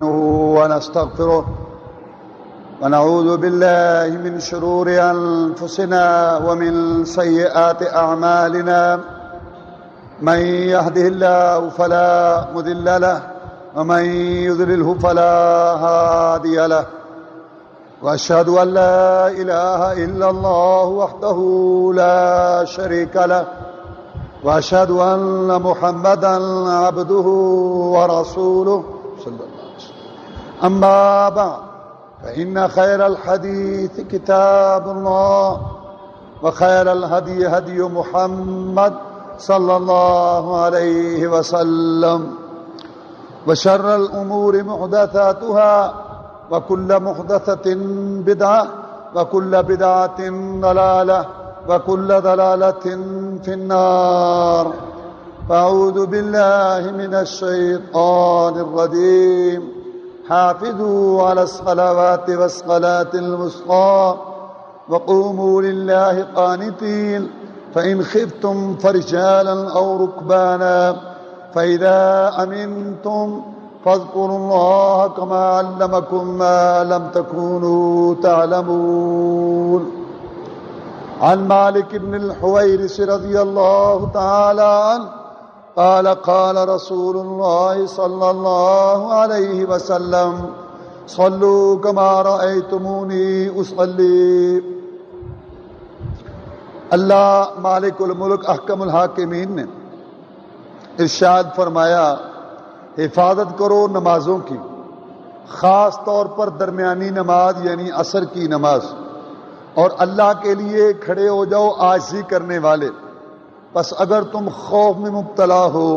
ونستغفره ونعوذ بالله من شرور أنفسنا ومن سيئات أعمالنا من يهده الله فلا مضل له ومن يضلله فلا هادي له وأشهد أن لا إله إلا الله وحده لا شريك له وأشهد أن محمدا عبده ورسوله صلى الله عليه وسلم. أما بعد فإن خير الحديث كتاب الله وخير الهدي هدي محمد صلى الله عليه وسلم وشر الأمور محدثاتها وكل محدثة بدعة وكل بدعة ضلالة وكل ضلالة في النار. فأعوذ بالله من الشيطان الرجيم. حافظوا على الصلوات والصلاة الوسطى وقوموا لله قانتين فإن خفتم فرجالا أو ركبانا فإذا أمنتم فاذكروا الله كما علمكم ما لم تكونوا تعلمون. عن مالك بن الحويرث رضي الله تعالى عنه قال قال رسول الله صلى الله عليه وسلم صلوا كما رأيتموني أصلي. اللہ مالک الملک احکم الحاکمین نے ارشاد فرمایا، حفاظت کرو نمازوں کی، خاص طور پر درمیانی نماز یعنی عصر کی نماز، اور اللہ کے لیے کھڑے ہو جاؤ عاجزی کرنے والے. بس اگر تم خوف میں مبتلا ہو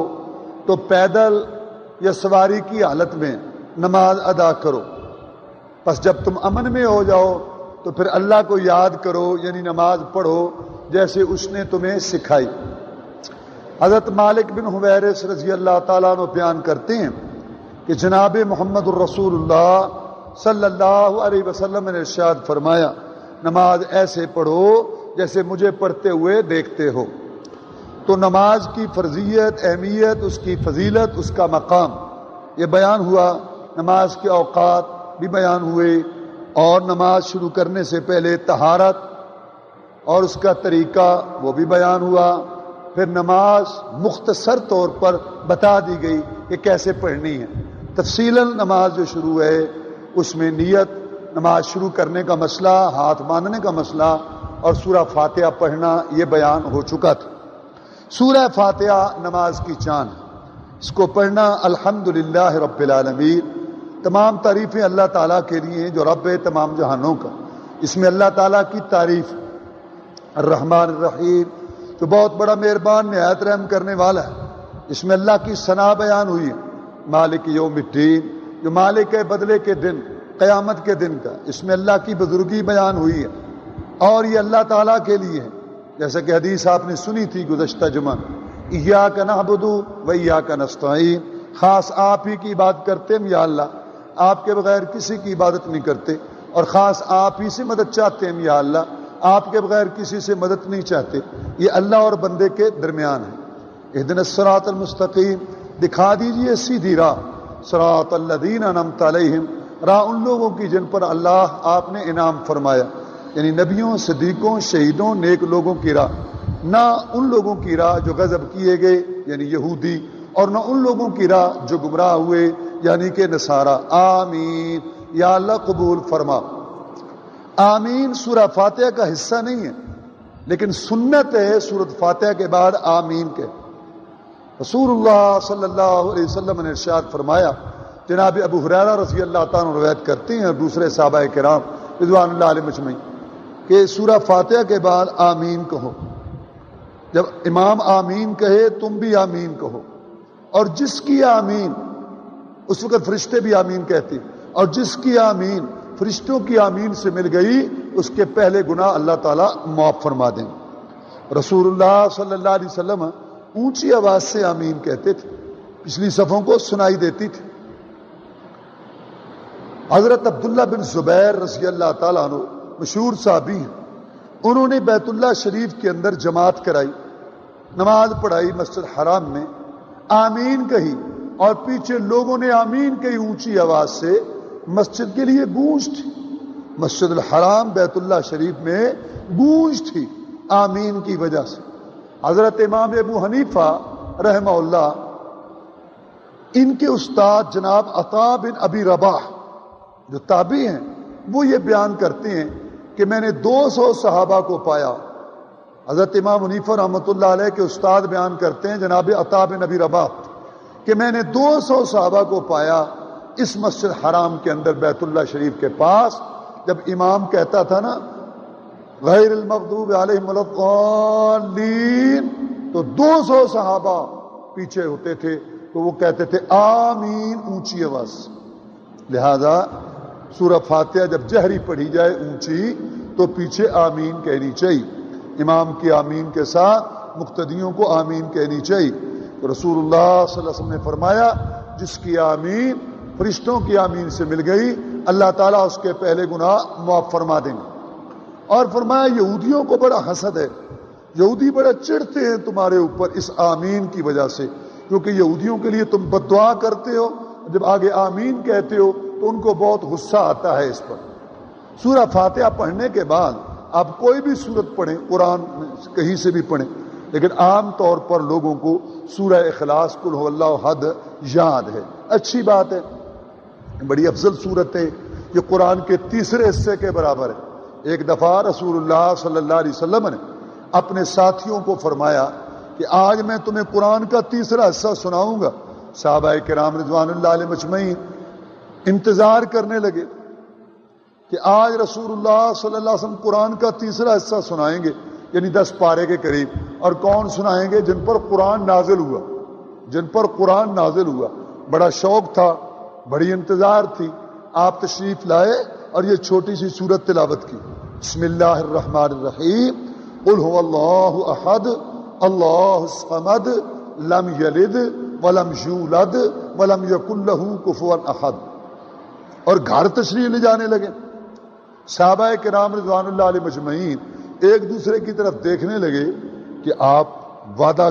تو پیدل یا سواری کی حالت میں نماز ادا کرو. بس جب تم امن میں ہو جاؤ تو پھر اللہ کو یاد کرو یعنی نماز پڑھو جیسے اس نے تمہیں سکھائی. حضرت مالک بن حویرث رضی اللہ تعالیٰ عنہ بیان کرتے ہیں کہ جناب محمد الرسول اللہ صلی اللہ علیہ وسلم نے ارشاد فرمایا، نماز ایسے پڑھو جیسے مجھے پڑھتے ہوئے دیکھتے ہو. تو نماز کی فرضیت، اہمیت، اس کی فضیلت، اس کا مقام یہ بیان ہوا. نماز کے اوقات بھی بیان ہوئے اور نماز شروع کرنے سے پہلے طہارت اور اس کا طریقہ وہ بھی بیان ہوا. پھر نماز مختصر طور پر بتا دی گئی کہ کیسے پڑھنی ہے. تفصیلاً نماز جو شروع ہے اس میں نیت، نماز شروع کرنے کا مسئلہ، ہاتھ باندھنے کا مسئلہ اور سورہ فاتحہ پڑھنا یہ بیان ہو چکا تھا. سورہ فاتحہ نماز کی جان، اس کو پڑھنا الحمدللہ رب العالمین. تمام تعریفیں اللہ تعالیٰ کے لیے ہیں جو رب ہے تمام جہانوں کا. اس میں اللہ تعالیٰ کی تعریف، الرحمن الرحیم جو بہت بڑا مہربان نہایت رحم کرنے والا ہے. اس میں اللہ کی ثنا بیان ہوئی ہے. مالک یوم الدین جو مالک ہے بدلے کے دن، قیامت کے دن کا. اس میں اللہ کی بزرگی بیان ہوئی ہے اور یہ اللہ تعالیٰ کے لیے ہے. جیسا کہ حدیث آپ نے سنی تھی گزشتہ جمعہ، ایاک نعبد و ایاک نستعین، خاص آپ ہی کی عبادت کرتے ہیں یا اللہ، آپ کے بغیر کسی کی عبادت نہیں کرتے، اور خاص آپ ہی سے مدد چاہتے ہیں یا اللہ، آپ کے بغیر کسی سے مدد نہیں چاہتے. یہ اللہ اور بندے کے درمیان ہے. اہدنا الصراط المستقیم، دکھا دیجئے سیدھی راہ. صراط الذین انعمت علیہم، راہ ان لوگوں کی جن پر اللہ آپ نے انعام فرمایا، یعنی نبیوں، صدیقوں، شہیدوں، نیک لوگوں کی راہ. نہ ان لوگوں کی راہ جو غضب کیے گئے یعنی یہودی، اور نہ ان لوگوں کی راہ جو گمراہ ہوئے یعنی کہ نصارہ. آمین. یا اللہ قبول فرما. آمین سورہ فاتحہ کا حصہ نہیں ہے لیکن سنت ہے سورۃ فاتحہ کے بعد آمین کے. رسول اللہ صلی اللہ علیہ وسلم نے ارشاد فرمایا، جناب ابو ہریرہ رضی اللہ تعالیٰ عنہ روایت کرتے ہیں اور دوسرے صحابہ کرام رضوان اللہ علیہ مجمعین کہ سورہ فاتحہ کے بعد آمین کہو. جب امام آمین کہے تم بھی آمین کہو، اور جس کی آمین، اس وقت فرشتے بھی آمین کہتے ہیں، اور جس کی آمین فرشتوں کی آمین سے مل گئی اس کے پہلے گناہ اللہ تعالیٰ معاف فرما دیں. رسول اللہ صلی اللہ علیہ وسلم اونچی آواز سے آمین کہتے تھے، پچھلی صفوں کو سنائی دیتی تھی. حضرت عبداللہ بن زبیر رضی اللہ تعالیٰ عنہ مشہور صحابی ہیں، انہوں نے بیت اللہ شریف کے اندر جماعت کرائی، نماز پڑھائی مسجد حرام میں، آمین کہی اور پیچھے لوگوں نے آمین کی اونچی آواز سے مسجد کے لیے گونج تھی. مسجد الحرام بیت اللہ شریف میں گونج تھی آمین کی وجہ سے. حضرت امام ابو حنیفہ رحمہ اللہ، ان کے استاد جناب عطا بن ابی رباح جو تابعی ہیں، وہ یہ بیان کرتے ہیں کہ میں نے 200 صحابہ کو پایا. حضرت امام حنیفہ رحمۃ اللہ علیہ کے استاد بیان کرتے ہیں جناب عطا بن ابی رباح کہ میں نے 200 صحابہ کو پایا اس مسجد حرام کے اندر بیت اللہ شریف کے پاس. جب امام کہتا تھا نا غیر المغضوب علیہم ولا الضالین، تو 200 صحابہ پیچھے ہوتے تھے تو وہ کہتے تھے آمین اونچی آواز. لہذا سورہ فاتحہ جب جہری پڑھی جائے اونچی تو پیچھے آمین کہنی چاہیے. امام کی آمین کے ساتھ مقتدیوں کو آمین کہنی چاہیے. تو رسول اللہ صلی اللہ علیہ وسلم نے فرمایا جس کی آمین فرشتوں کی آمین سے مل گئی اللہ تعالیٰ اس کے پہلے گناہ معاف فرما دیں گے. اور فرمایا یہودیوں کو بڑا حسد ہے، یہودی بڑا چڑھتے ہیں تمہارے اوپر اس آمین کی وجہ سے، کیونکہ یہودیوں کے لیے تم بد دعا کرتے ہو، جب آگے آمین کہتے ہو تو ان کو بہت غصہ آتا ہے اس پر. سورہ فاتحہ پڑھنے کے بعد آپ کوئی بھی سورت پڑھیں، قرآن میں کہیں سے بھی پڑھیں، لیکن عام طور پر لوگوں کو سورہ اخلاص قل هو اللہ احد یاد ہے. اچھی بات ہے، بڑی افضل صورت ہے، یہ قرآن کے تیسرے حصے کے برابر ہے. ایک دفعہ رسول اللہ صلی اللہ علیہ وسلم نے اپنے ساتھیوں کو فرمایا کہ آج میں تمہیں قرآن کا تیسرا حصہ سناؤں گا. صحابہ کرام رضوان اللہ علیہ مجمعین انتظار کرنے لگے کہ آج رسول اللہ صلی اللہ علیہ وسلم قرآن کا تیسرا حصہ سنائیں گے، یعنی 10 پارے کے قریب. اور کون سنائیں گے؟ جن پر قرآن نازل ہوا، جن پر قرآن نازل ہوا. بڑا شوق تھا، بڑی انتظار تھی. آپ تشریف لائے اور یہ چھوٹی سی سورت تلاوت کی. بسم اللہ الرحمن الرحیم قل هو اللہ احد اللہ الصمد لم یلد ولم یولد ولم یکن له کفوا احد. اور گھر تشریف لے جانے لگے. صحابہ کرام رضوان اللہ علیہ مجمعین ایک دوسرے کی طرف دیکھنے لگے کہ آپ وعدہ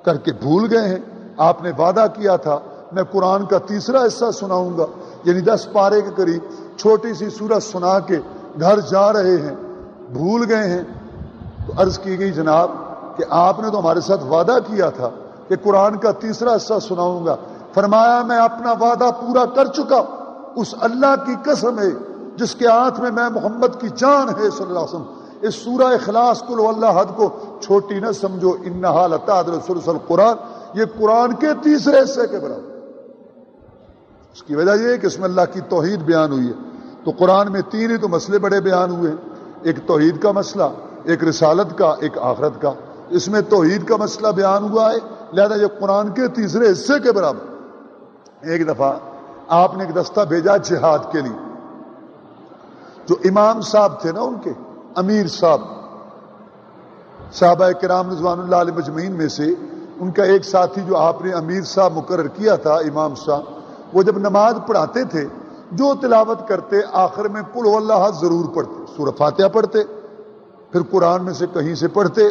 کر کے بھول گئے ہیں. آپ نے وعدہ کیا تھا میں قرآن کا تیسرا حصہ سناؤں گا، یعنی 10 پارے کے قریب چھوٹی سی سورت سنا کے گھر جا رہے ہیں، بھول گئے ہیں. تو عرض کی گئی جناب کہ آپ نے تو ہمارے ساتھ وعدہ کیا تھا کہ قرآن کا تیسرا حصہ سناؤں گا. فرمایا میں اپنا وعدہ پورا کر چکا، اس اللہ کی قسم ہے جس کے ہاتھ میں محمد کی جان ہے صلی اللہ علیہ وسلم. اس سورہ اخلاص قل هو اللہ احد کو چھوٹی نہ سمجھو، انہا لتعدل ثلث القرآن، یہ قرآن کے تیسرے حصے کے برابر. اس کی وجہ یہ ہے کہ اس میں اللہ کی توحید بیان ہوئی ہے. تو قرآن میں 3 ہی تو مسئلے بڑے بیان ہوئے ہیں، ایک توحید کا مسئلہ، ایک رسالت کا، ایک آخرت کا. اس میں توحید کا مسئلہ بیان ہوا ہے، لہذا یہ قرآن کے تیسرے حصے کے برابر. ایک دفعہ آپ نے ایک دستہ بھیجا جہاد کے لیے. جو امام صاحب تھے نا ان کے امیر صاحب، صحابہ کرام رضوان اللہ علیہ مجمعین میں سے ان کا ایک ساتھی جو آپ نے امیر صاحب مقرر کیا تھا، امام صاحب، وہ جب نماز پڑھاتے تھے جو تلاوت کرتے آخر میں قل هو اللہ احد ضرور پڑھتے. سورہ فاتحہ پڑھتے، پھر قرآن میں سے کہیں سے پڑھتے،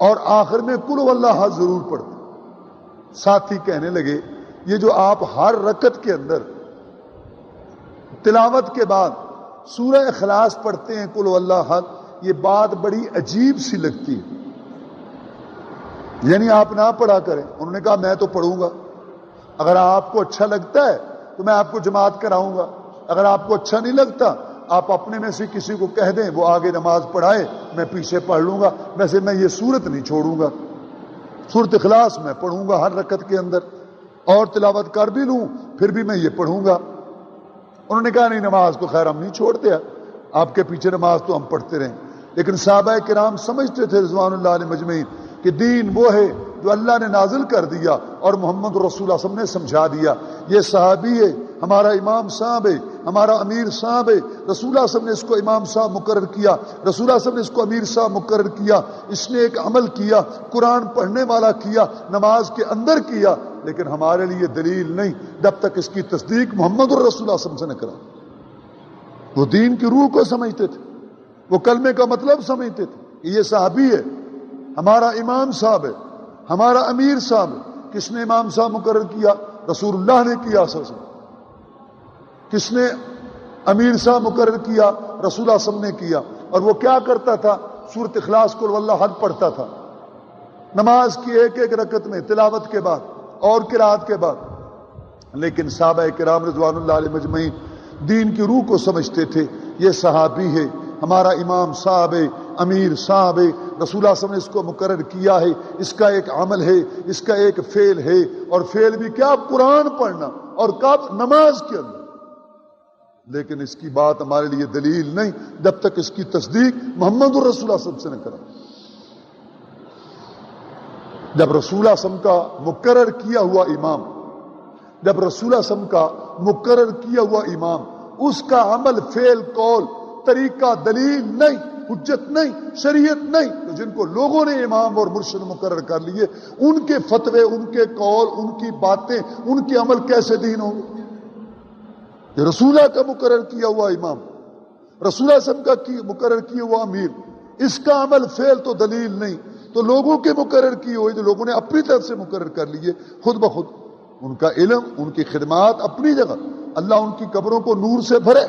اور آخر میں قل هو اللہ احد ضرور پڑھتے. ساتھی کہنے لگے یہ جو آپ ہر رکعت کے اندر تلاوت کے بعد سورہ اخلاص پڑھتے ہیں قل هو اللہ احد، یہ بات بڑی عجیب سی لگتی ہے، یعنی آپ نہ پڑھا کریں. انہوں نے کہا میں تو پڑھوں گا، اگر آپ کو اچھا لگتا ہے تو میں آپ کو جماعت کراؤں گا، اگر آپ کو اچھا نہیں لگتا آپ اپنے میں سے کسی کو کہہ دیں وہ آگے نماز پڑھائے، میں پیچھے پڑھ لوں گا. ویسے میں یہ سورت نہیں چھوڑوں گا، سورت اخلاص میں پڑھوں گا ہر رکعت کے اندر، اور تلاوت کر بھی لوں پھر بھی میں یہ پڑھوں گا. انہوں نے کہا نہیں نماز کو خیر ہم نہیں چھوڑتے، آپ کے پیچھے نماز تو ہم پڑھتے رہیں. لیکن صحابہ کرام سمجھتے تھے رضوان اللہ علیہ مجمعین کہ دین وہ ہے جو اللہ نے نازل کر دیا اور محمد رسول اللہ صلی اللہ علیہ وسلم نے سمجھا دیا. یہ صحابی ہے، ہمارا امام صاحب ہے، ہمارا امیر صاحب ہے. رسول اللہ صلی اللہ علیہ وسلم نے اس کو امام صاحب مقرر کیا، رسول اللہ صلی اللہ علیہ وسلم نے اس کو امیر صاحب مقرر کیا. اس نے ایک عمل کیا، قرآن پڑھنے والا کیا، نماز کے اندر کیا، لیکن ہمارے لیے دلیل نہیں جب تک اس کی تصدیق محمد رسول اللہ صلی اللہ علیہ وسلم سے نہ کرا. وہ دین کی روح کو سمجھتے تھے، وہ کلمے کا مطلب سمجھتے تھے کہ یہ صحابی ہے، ہمارا امام صاحب ہے، ہمارا امیر صاحب ہے. کس نے امام صاحب مقرر کیا؟ رسول اللہ نے کیا صلی اللہ علیہ وسلم۔ کس نے امیر صاحب مقرر کیا؟ رسول اللہ صلی اللہ علیہ وسلم نے کیا۔ اور وہ کیا کرتا تھا؟ سورۃ اخلاص قل واللہ احد پڑھتا تھا نماز کی ایک ایک رکعت میں، تلاوت کے بعد اور قرات کے بعد۔ لیکن صحابہ کرام رضوان اللہ علیہ مجمعین دین کی روح کو سمجھتے تھے، یہ صحابی ہے، ہمارا امام صاحب ہے، امیر صاحب ہے، رسول اللہ صلی اللہ علیہ وسلم نے اس کو مقرر کیا ہے، اس کا ایک عمل ہے، اس کا ایک فعل ہے، اور فعل بھی کیا؟ قرآن پڑھنا، اور کب؟ نماز کے اندر۔ لیکن اس کی بات ہمارے لیے دلیل نہیں جب تک اس کی تصدیق محمد الرسول اللہ صلی اللہ علیہ وسلم سے نہ کریں۔ جب رسول اللہ صلی اللہ علیہ وسلم کا مقرر کیا ہوا امام، جب رسول اللہ صلی اللہ علیہ وسلم کا مقرر کیا ہوا امام، اس کا عمل، فعل، قول، طریقہ، دلیل نہیں، حجت نہیں، شریعت نہیں، تو جن کو لوگوں نے امام اور مرشد مقرر کر لیے، ان کے فتوے، ان کے قول، ان کی باتیں، ان کے عمل کیسے دین ہوں گے؟ یہ رسول اللہ کا مقرر کیا ہوا امام، رسول اللہ صلی اللہ علیہ وسلم کا مقرر کیا ہوا امیر، اس کا عمل، فعل تو دلیل نہیں، تو لوگوں کے مقرر کیے ہوئے جو لوگوں نے اپنی طرف سے مقرر کر لیے، خود بخود ان کا علم، ان کی خدمات اپنی جگہ، اللہ ان کی قبروں کو نور سے بھرے،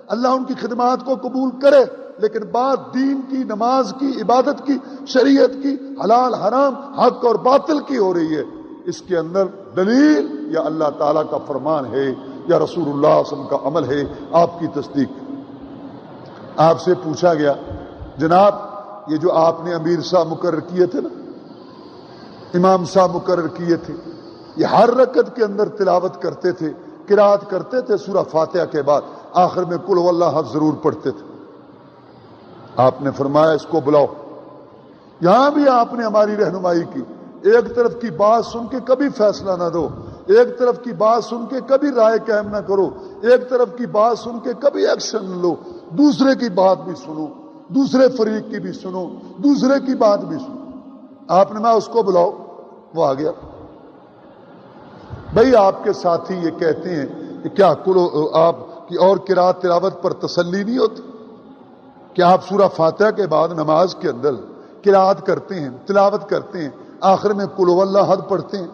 اللہ ان کی خدمات کو قبول کرے، لیکن بات دین کی، نماز کی، عبادت کی، شریعت کی، حلال حرام، حق اور باطل کی ہو رہی ہے۔ اس کے اندر دلیل یا اللہ تعالیٰ کا فرمان ہے یا رسول اللہ صلی اللہ علیہ وسلم کا عمل ہے، آپ کی تصدیق۔ آپ سے پوچھا گیا جناب یہ جو آپ نے امیر صاحب مقرر کیے تھے نا، امام صاحب مقرر کیے تھے، یہ ہر رکعت کے اندر تلاوت کرتے تھے، قرات کرتے تھے سورہ فاتحہ کے بعد، آخر میں قل هو اللہ احد ضرور پڑھتے تھے۔ آپ نے فرمایا اس کو بلاؤ۔ یہاں بھی آپ نے ہماری رہنمائی کی، ایک طرف کی بات سن کے کبھی فیصلہ نہ دو، ایک طرف کی بات سن کے کبھی رائے قائم نہ کرو، ایک طرف کی بات سن کے کبھی ایکشن نہ لو، دوسرے کی بات بھی سنو، دوسرے فریق کی بھی سنو، دوسرے کی بات بھی سنو۔ آپ نے کہا اس کو بلاؤ، وہ آ گیا۔ بھئی آپ کے ساتھی یہ کہتے ہیں کہ کیا آپ کی اور قرات تلاوت پر تسلی نہیں ہوتی؟ کہ آپ سورہ فاتحہ کے بعد نماز کے اندر قرات کرتے ہیں، تلاوت کرتے ہیں، آخر میں قل هو اللہ احد پڑھتے ہیں،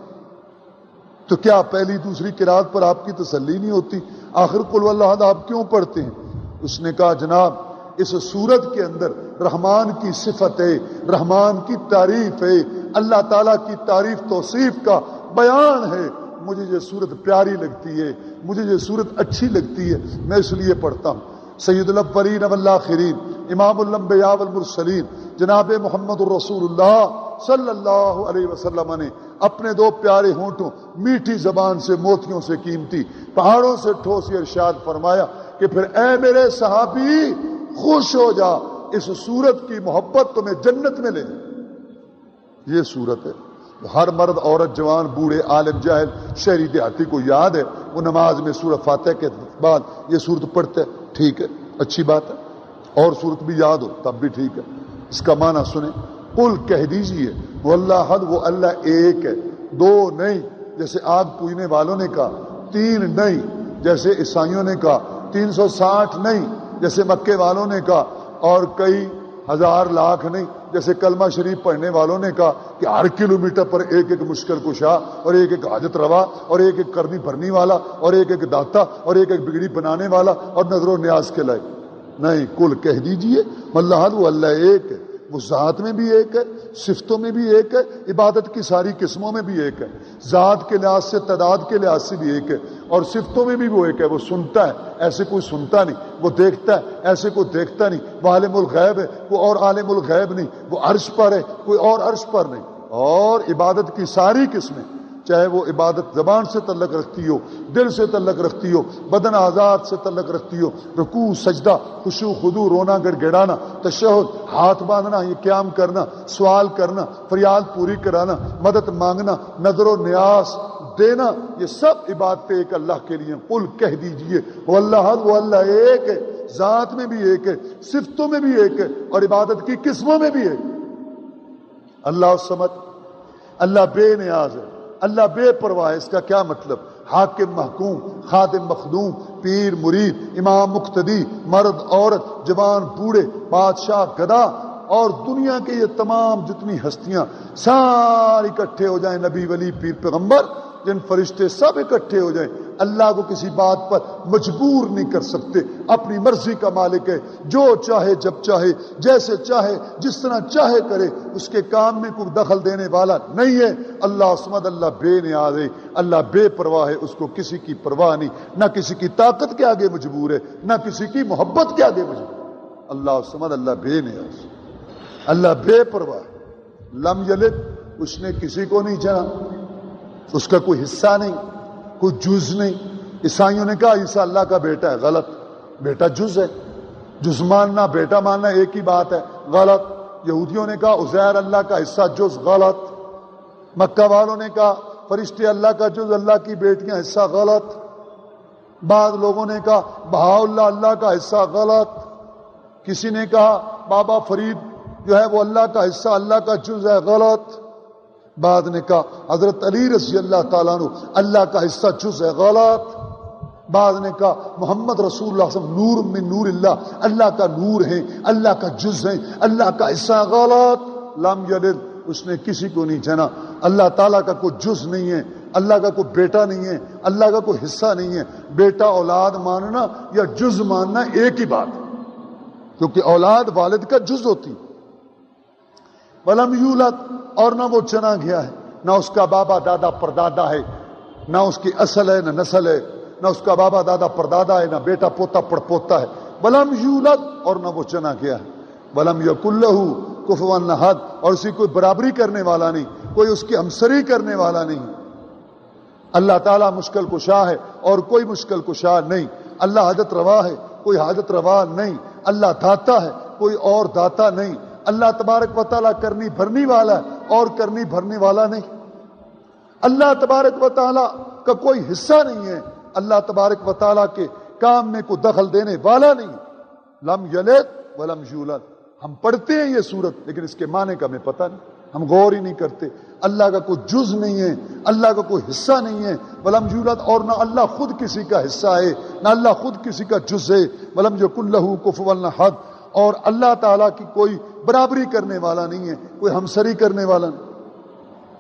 تو کیا پہلی دوسری قرات پر آپ کی تسلی نہیں ہوتی؟ آخر قل هو اللہ احد آپ کیوں پڑھتے ہیں؟ اس نے کہا جناب اس سورت کے اندر رحمان کی صفت ہے، رحمان کی تعریف ہے، اللہ تعالیٰ کی تعریف توصیف کا بیان ہے، مجھے یہ سورت پیاری لگتی ہے، مجھے یہ سورت اچھی لگتی ہے، میں اس لیے پڑھتا ہوں۔ سید الاولین والآخرین، امام الانبیاء والمرسلین، جناب محمد الرسول اللہ صلی اللہ علیہ وسلم نے اپنے دو پیارے ہونٹوں، میٹھی زبان سے، موتیوں سے قیمتی، پہاڑوں سے ٹھوس ارشاد فرمایا کہ پھر اے میرے صحابی خوش ہو جا، اس سورت کی محبت تمہیں جنت میں لے جائے۔ یہ سورت ہے، ہر مرد، عورت، جوان، بوڑھے، عالم، جاہل، شہری، دیہاتی کو یاد ہے، وہ نماز میں سورہ فاتحہ کے بعد یہ سورت پڑھتے، ٹھیک ہے، اچھی بات ہے، اور سورت بھی یاد ہو تب بھی ٹھیک ہے۔ اس کا معنی سنیں، قل کہہ دیجئے وہ اللہ احد، وہ اللہ ایک ہے، دو نہیں جیسے آگ پوجنے والوں نے کہا، تین نہیں جیسے عیسائیوں نے کہا، 360 نہیں جیسے مکے والوں نے کہا، اور کئی ہزار لاکھ نہیں جیسے کلمہ شریف پڑھنے والوں نے کہا کہ ہر کلومیٹر پر ایک ایک مشکل کشا، اور ایک ایک حاجت روا، اور ایک ایک کرنی بھرنی والا، اور ایک ایک داتا، اور ایک ایک بگڑی بنانے والا، اور نظر و نیاز کے لائق نہیں۔ کل کہہ دیجئے اللہ احد، وہ اللہ ایک ہے، وہ ذات میں بھی ایک ہے، صفتوں میں بھی ایک ہے، عبادت کی ساری قسموں میں بھی ایک ہے، ذات کے لحاظ سے، تعداد کے لحاظ سے بھی ایک ہے، اور صفتوں میں بھی وہ ایک ہے۔ وہ سنتا ہے، ایسے کوئی سنتا نہیں، وہ دیکھتا ہے، ایسے کوئی دیکھتا نہیں، وہ عالم الغیب ہے، کوئی اور عالم الغیب نہیں، وہ عرش پر ہے، کوئی اور عرش پر نہیں۔ اور عبادت کی ساری قسمیں، چاہے وہ عبادت زبان سے تعلق رکھتی ہو، دل سے تعلق رکھتی ہو، بدن آزاد سے تعلق رکھتی ہو، رکوع، سجدہ، خشوع، خضوع، رونا، گڑ گڑانا، تشہد، ہاتھ باندھنا، یہ قیام کرنا، سوال کرنا، فریاد پوری کرانا، مدد مانگنا، نظر و نیاز دینا، یہ سب عبادتیں ایک اللہ کے لیے۔ قل کہہ دیجئے وہ اللہ احد، وہ اللہ ایک ہے، ذات میں بھی ایک ہے، صفتوں میں بھی ایک ہے، اور عبادت کی قسموں میں بھی ایک۔ اللہ الصمد، اللہ بے نیاز ہے، اللہ بے پرواہ ہے۔ اس کا کیا مطلب؟ حاکم محکوم، خادم مخدوم، پیر مرید، امام مقتدی، مرد عورت، جوان بوڑھے، بادشاہ گدا، اور دنیا کے یہ تمام جتنی ہستیاں ساری اکٹھے ہو جائیں، نبی ولی پیر پیغمبر جن فرشتے سب اکٹھے ہو جائیں، اللہ کو کسی بات پر مجبور نہیں کر سکتے، اپنی مرضی کا مالک ہے، جو چاہے جب چاہے جیسے چاہے جس طرح چاہے کرے، اس کے کام میں کوئی دخل دینے والا نہیں ہے۔ اللہ صمد، اللہ بے نیاز ہے، اللہ بے پرواہ ہے، اس کو کسی کی پرواہ نہیں، نہ کسی کی طاقت کے آگے مجبور ہے، نہ کسی کی محبت کے آگے مجبور ہے۔ اللہ صمد، اللہ بے نیاز، اللہ بے پرواہ، لم یلد، اس نے کسی کو نہیں جنا، اس کا کوئی حصہ نہیں، کوئی جز نہیں۔ عیسائیوں نے کہا عیسیٰ اللہ کا بیٹا ہے، غلط، بیٹا جز ہے، جز ماننا بیٹا ماننا ایک ہی بات ہے، غلط۔ یہودیوں نے کہا عزیر اللہ کا حصہ جز، غلط۔ مکہ والوں نے کہا فرشتے اللہ کا جز، اللہ کی بیٹیاں حصہ، غلط۔ بعض لوگوں نے کہا بہاءاللہ اللہ کا حصہ، غلط۔ کسی نے کہا بابا فرید جو ہے وہ اللہ کا حصہ، اللہ کا جز ہے، غلط۔ بعد نے کہا حضرت علی رضی اللہ تعالیٰ عنہ اللہ کا حصہ جز ہے، غلط۔ بعد نے کہا محمد رسول اللہ صلی اللہ علیہ وسلم نور من نور اللہ، اللہ کا نور ہے، اللہ کا جز ہے، اللہ کا حصہ، غلط۔ لم یلد، اس نے کسی کو نہیں جنا، اللہ تعالیٰ کا کوئی جز نہیں ہے، اللہ کا کوئی بیٹا نہیں ہے، اللہ کا کوئی حصہ نہیں ہے۔ بیٹا اولاد ماننا یا جز ماننا ایک ہی بات ہے، کیونکہ اولاد والد کا جز ہوتی۔ ولم یولد، اور نہ وہ چنا گیا ہے، نہ اس کا بابا دادا پردادا ہے، نہ اس کی اصل ہے نہ نسل ہے، نہ اس کا بابا دادا پردادا ہے، نہ بیٹا پوتا پڑپوتا ہے۔ ولم یولد، اور نہ وہ چنا گیا ہے۔ ولم یکن لہ کفوا احد، اور اسی کوئی برابری کرنے والا نہیں، کوئی اس کی ہمسری کرنے والا نہیں۔ اللہ تعالیٰ مشکل کشا ہے اور کوئی مشکل کشا نہیں۔ اللہ حاجت روا ہے، کوئی حاجت روا نہیں۔ اللہ داتا ہے، کوئی اور داتا نہیں۔ اللہ تبارک و تعالیٰ کرنی بھرنی والا ہے اور کرنی بھرنے والا نہیں۔ اللہ تبارک و تعالیٰ کا کوئی حصہ نہیں ہے، اللہ تبارک و تعالیٰ کے کام میں کوئی دخل دینے والا نہیں۔ لم یلد ولم یولد، ہم پڑھتے ہیں یہ سورت لیکن اس کے معنی کا ہمیں پتہ نہیں، ہم غور ہی نہیں کرتے۔ اللہ کا کوئی جز نہیں ہے، اللہ کا کوئی حصہ نہیں ہے۔ ولم یولد، اور نہ اللہ خود کسی کا حصہ ہے، نہ اللہ خود کسی کا جز ہے۔ ولم یکن لہ کفوا احد، اور اللہ تعالیٰ کی کوئی برابری کرنے والا نہیں ہے، کوئی ہمسری کرنے والا نہیں۔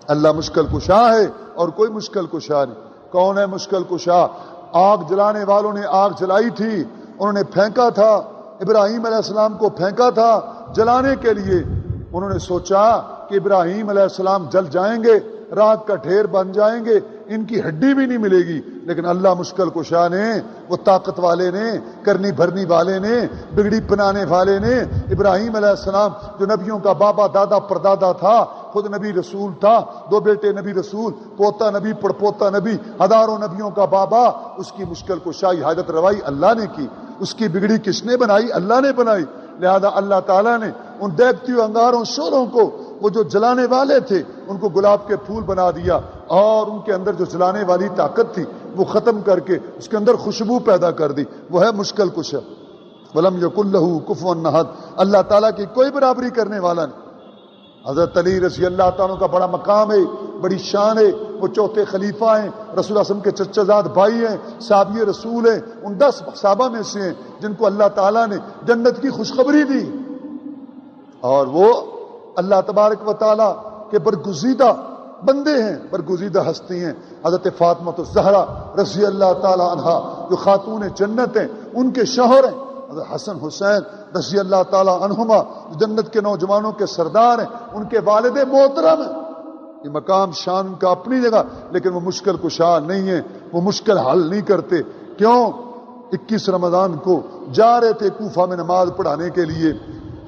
اللہ مشکل کشا ہے اور کوئی مشکل کشا نہیں۔ کون ہے مشکل کشا؟ آگ جلانے والوں نے آگ جلائی تھی، انہوں نے پھینکا تھا، ابراہیم علیہ السلام کو پھینکا تھا جلانے کے لیے۔ انہوں نے سوچا کہ ابراہیم علیہ السلام جل جائیں گے، راکھ کا ڈھیر بن جائیں گے، ان کی ہڈی بھی نہیں ملے گی۔ لیکن اللہ مشکل کشا نے، وہ طاقت والے نے، کرنی بھرنی والے نے، بگڑی بنانے والے نے، ابراہیم علیہ السلام جو نبیوں کا بابا دادا پردادا تھا، خود نبی رسول تھا، دو بیٹے نبی رسول، پوتا نبی پڑپوتا نبی، ہزاروں نبیوں کا بابا، اس کی مشکل کشائی حاجت روائی اللہ نے کی۔ اس کی بگڑی کس نے بنائی؟ اللہ نے بنائی۔ لہذا اللہ تعالیٰ نے ان دیکھتی ہوئے انگاروں شولوں کو، وہ جو جلانے والے تھے، ان کو گلاب کے پھول بنا دیا، اور ان کے اندر جو جلانے والی طاقت تھی وہ ختم کر کے اس کے اندر خوشبو پیدا کر دی۔ وہ ہے مشکل کشا۔ ولم یکن لہ کفوا احد، اللہ تعالیٰ کی کوئی برابری کرنے والا نہیں۔ حضرت علی رضی اللہ تعالیٰ کا بڑا مقام ہے، بڑی شان ہے، وہ چوتھے خلیفہ ہیں، رسول اللہ صلی اللہ علیہ وسلم کے چچا زاد بھائی ہیں، صحابی رسول ہیں، ان 10 صحابہ میں سے ہیں جن کو اللہ تعالیٰ نے جنت کی خوشخبری دی، اور وہ اللہ تبارک و تعالیٰ کے برگزیدہ بندے ہیں، برگزیدہ ہستی ہیں۔ حضرت فاطمہ الزہرا رضی اللہ تعالیٰ عنہا جو خاتون جنت ہیں، ان کے شوہر ہیں حضرت حسن حسین رضی اللہ تعالیٰ عنہما، جنت کے نوجوانوں کے سردار ہیں، ان کے والد محترم ہیں۔ یہ مقام شان کا اپنی جگہ، لیکن وہ مشکل کشا نہیں ہے، وہ مشکل حل نہیں کرتے۔ کیوں؟ 21 رمضان کو جا رہے تھے کوفہ میں نماز پڑھانے کے لیے،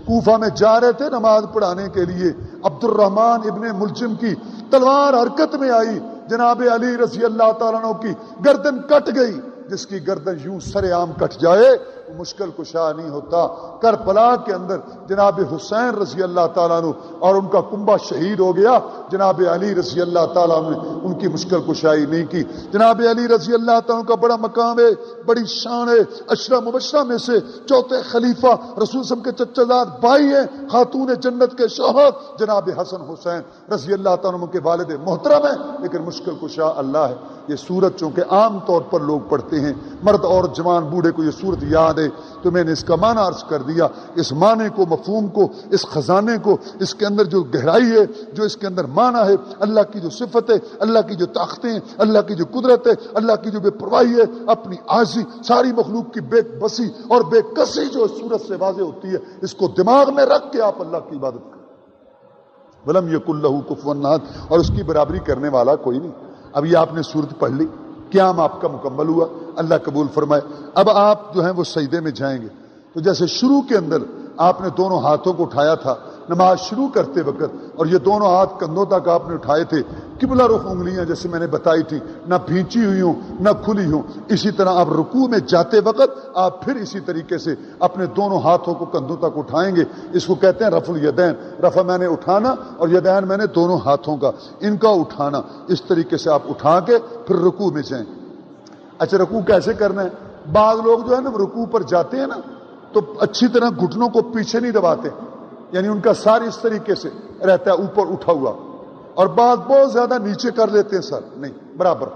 کوفہ میں جا رہے تھے نماز پڑھانے کے لیے، عبد الرحمن ابن ملجم کی تلوار حرکت میں آئی، جناب علی رضی اللہ تعالیٰ عنہ کی گردن کٹ گئی۔ جس کی گردن یوں سر عام کٹ جائے وہ مشکل کشا نہیں ہوتا۔ کربلا کے اندر جناب حسین رضی اللہ تعالیٰ عنہ اور ان کا کنبہ شہید ہو گیا، جناب علی رضی اللہ تعالیٰ عنہ نے ان کی مشکل کشائی نہیں کی۔ جناب علی رضی اللہ تعالیٰ عنہ کا بڑا مقام ہے، بڑی شان ہے، عشرہ مبشرہ میں سے چوتھے خلیفہ، رسول صلی اللہ علیہ وسلم کے چچا زاد بھائی ہیں، خاتون جنت کے شوہر جناب حسن حسین رضی اللہ تعالیٰ عنہ کے والد محترم ہیں، لیکن مشکل کشا اللہ ہے۔ یہ سورت چونکہ عام طور پر لوگ پڑھتے پڑھتے ہیں مرد اور جوان بوڑھے کو یہ صورت یاد ہے تو میں نے اس کا معنی عرض کر دیا. اس معنی کو، مفہوم کو، اس خزانے کو، اس کے اندر جو گہرائی ہے، جو اس کے اندر معنی ہے، اللہ کی جو صفت ہے، اللہ کی جو طاقتیں ہیں، اللہ کی جو قدرت ہے، اللہ کی جو بے پرواہی ہے، اپنی عاجزی، ساری مخلوق کی بے بسی اور بے کسی جو اس صورت سے واضح ہوتی ہے، اس کو دماغ میں رکھ کے آپ اللہ کی عبادت کریں. وَلَمْ يَكُنْ لَهُ كُفُوًا أَحَدٌ، اور اس کی برابری کرنے والا کوئی نہیں. اب یہ آپ نے صورت پڑھ لی، قیام آپ کا مکمل ہوا، اللہ قبول فرمائے. اب آپ جو ہیں وہ سجدے میں جائیں گے تو جیسے شروع کے اندر آپ نے دونوں ہاتھوں کو اٹھایا تھا نماز شروع کرتے وقت، اور یہ دونوں ہاتھ کندھوں تک آپ نے اٹھائے تھے، قبلہ رخ انگلیاں جیسے میں نے بتائی تھی، نہ بھینچی ہوئی ہوں نہ کھلی ہوں. اسی طرح آپ رکوع میں جاتے وقت آپ پھر اسی طریقے سے اپنے دونوں ہاتھوں کو کندھوں تک اٹھائیں گے. اس کو کہتے ہیں رفع الیدین. رفع میں نے اٹھانا اور یدین میں نے دونوں ہاتھوں کا، ان کا اٹھانا. اس طریقے سے آپ اٹھا کے پھر رکوع میں جائیں. اچھا رکوع کیسے کرنا ہے؟ بعض لوگ جو ہے نا رکوع پر جاتے ہیں نا تو اچھی طرح گھٹنوں کو پیچھے نہیں دباتے، یعنی ان کا سر اس طریقے سے رہتا ہے اوپر اٹھا ہوا، اور بعض بہت زیادہ نیچے کر لیتے ہیں. سر نہیں، برابر،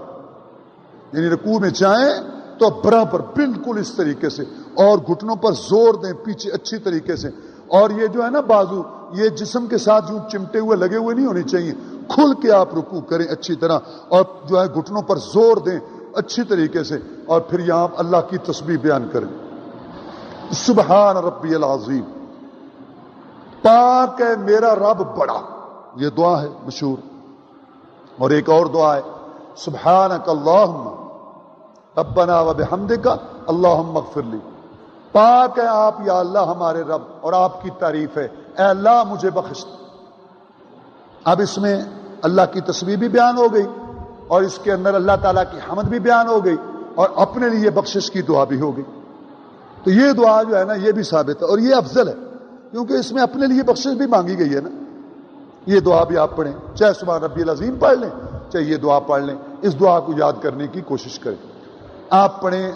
یعنی رکوع میں جائیں تو برابر بالکل اس طریقے سے، اور گھٹنوں پر زور دیں پیچھے اچھی طریقے سے. اور یہ جو ہے نا بازو، یہ جسم کے ساتھ یوں چمٹے ہوئے لگے ہوئے نہیں ہونے چاہیے. کھل کے آپ رکوع کریں اچھی طرح، اور جو ہے گھٹنوں پر زور دیں اچھی طریقے سے، اور پھر یہاں اللہ کی تسبیح بیان کریں. سبحان ربی العظیم، پاک ہے میرا رب بڑا، یہ دعا ہے مشہور. اور ایک اور دعا ہے سبحانک اللہم ربنا و بحمدک اللہم اغفر لی. پاک ہے آپ یا اللہ ہمارے رب، اور آپ کی تعریف ہے اے اللہ مجھے بخش. اب اس میں اللہ کی تسبیح بھی بیان ہو گئی، اور اس کے اندر اللہ تعالیٰ کی حمد بھی بیان ہو گئی، اور اپنے لیے بخشش کی دعا بھی ہو گئی. تو یہ دعا جو ہے نا یہ بھی ثابت ہے، اور یہ افضل ہے کیونکہ اس میں اپنے لیے بخشش بھی مانگی گئی ہے نا. یہ دعا بھی آپ پڑھیں، چاہے سبحان ربی العظیم پڑھ لیں چاہے یہ دعا پڑھ لیں. اس دعا کو یاد کرنے کی کوشش کریں. آپ پڑھیں،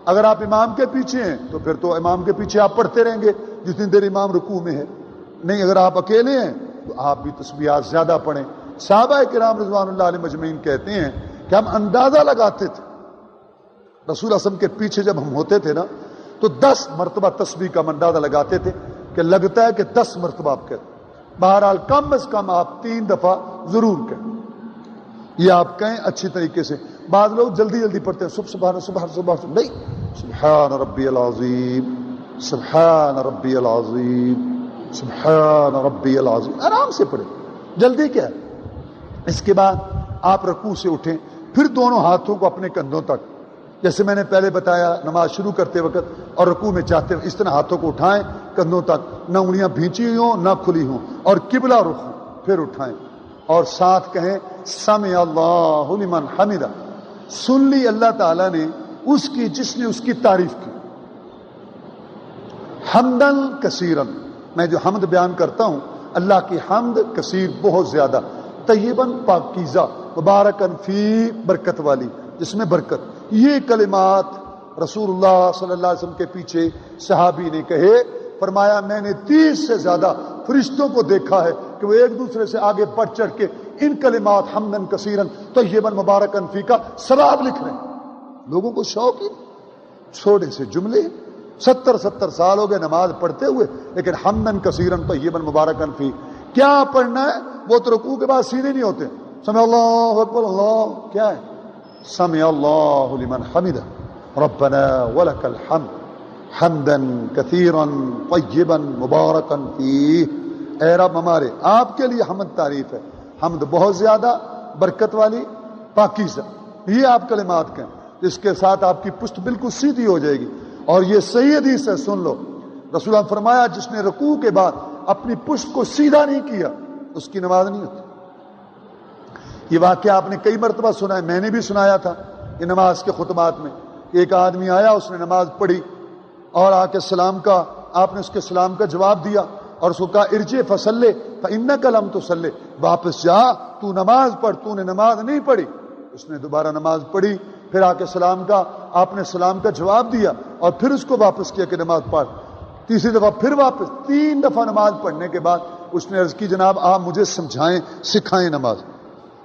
اگر آپ امام کے پیچھے ہیں تو پھر تو امام کے پیچھے آپ پڑھتے رہیں گے جتنی دیر امام رکوع میں ہے. نہیں، اگر آپ اکیلے ہیں تو آپ بھی تسبیحات زیادہ پڑھیں. صحابہ کرام رضوان اللہ علیہ مجمعین کہتے ہیں کہ ہم اندازہ لگاتے تھے رسول اعظم کے پیچھے جب ہم ہوتے تھے نا تو 10 مرتبہ تسبیح کا اندازہ لگاتے تھے کہ لگتا ہے کہ 10 مرتبہ آپ کہتے. بہرحال کم از کم آپ 3 دفعہ ضرور کہیں. یہ آپ کہیں اچھی طریقے سے. بعض لوگ جلدی جلدی پڑھتے ہیں سبحان سبحان سبحان، نہیں، سبحان ربی العظیم سبحان ربی العظیم سبحان ربی العظیم، آرام سے پڑھیں، جلدی کیا ہے. اس کے بعد آپ رکوع سے اٹھیں، پھر دونوں ہاتھوں کو اپنے کندھوں تک، جیسے میں نے پہلے بتایا نماز شروع کرتے وقت اور رکوع میں جاتے وقت اس طرح ہاتھوں کو اٹھائیں کندھوں تک، نہ انگلیاں بھینچی ہوئی ہوں نہ کھلی ہوں، اور قبلہ رخ ہوں. پھر اٹھائیں اور ساتھ کہیں سمع اللہ لمن حمدہ. سن لی اللہ تعالیٰ نے اس کی جس نے اس کی تعریف کی. حمدن کثیرن، میں جو حمد بیان کرتا ہوں اللہ کی حمد کثیر بہت زیادہ، طیباً پاکیزہ، مبارکاً فی برکت والی، جس میں برکت. یہ کلمات رسول اللہ صلی اللہ علیہ وسلم کے پیچھے صحابی نے کہے. فرمایا میں نے 30 سے زیادہ فرشتوں کو دیکھا ہے کہ وہ ایک دوسرے سے آگے بڑھ چڑھ کے ان کلمات حمدن کثیرن طیباً مبارکاً فی کا ثواب لکھ رہے ہیں. لوگوں کو شوق ہی چھوٹے سے جملے، 70 سال ہو گئے نماز پڑھتے ہوئے، لیکن حمدن کثیرن طیباً مبارکاً فی کیا پڑھنا ہے؟ وہ تو رکوع کے بعد سیدھے نہیں ہوتے. سمع اللہ اکبر، اللہ کیا ہے؟ سمع اللہ لمن حمدہ ربنا ولک الحمد حمدن کثیرن طیباً مبارکاً فی. اے رب ہمارے، آپ کے لیے حمد تعریف ہے، حمد بہت زیادہ برکت والی پاکیزہ. یہ آپ کلمات کہیں، اس کے ساتھ آپ کی پشت بالکل سیدھی ہو جائے گی. اور یہ صحیح حدیث ہے، سن لو. رسول اللہ نے فرمایا جس نے رکوع کے بعد اپنی پشت کو سیدھا نہیں کیا اس کی نماز نہیں ہوتی. یہ واقعہ آپ نے کئی مرتبہ سنا ہے، میں نے بھی سنایا تھا یہ نماز کے خطبات میں. ایک آدمی آیا، اس نے نماز پڑھی اور آ کے سلام کا، آپ نے اس کے سلام کا جواب دیا اور اس کو کہا ارجع فصلی فانک لم تصلی، واپس جا تو نماز پڑھ، تو نے نماز نہیں پڑھی. اس نے دوبارہ نماز پڑھی، پھر آ کے سلام کا، آپ نے سلام کا جواب دیا اور پھر اس کو واپس کیا کہ نماز پڑھ. تیسری دفعہ پھر واپس، 3 دفعہ نماز پڑھنے کے بعد اس نے عرض کی جناب آپ مجھے سمجھائیں، سکھائیں نماز.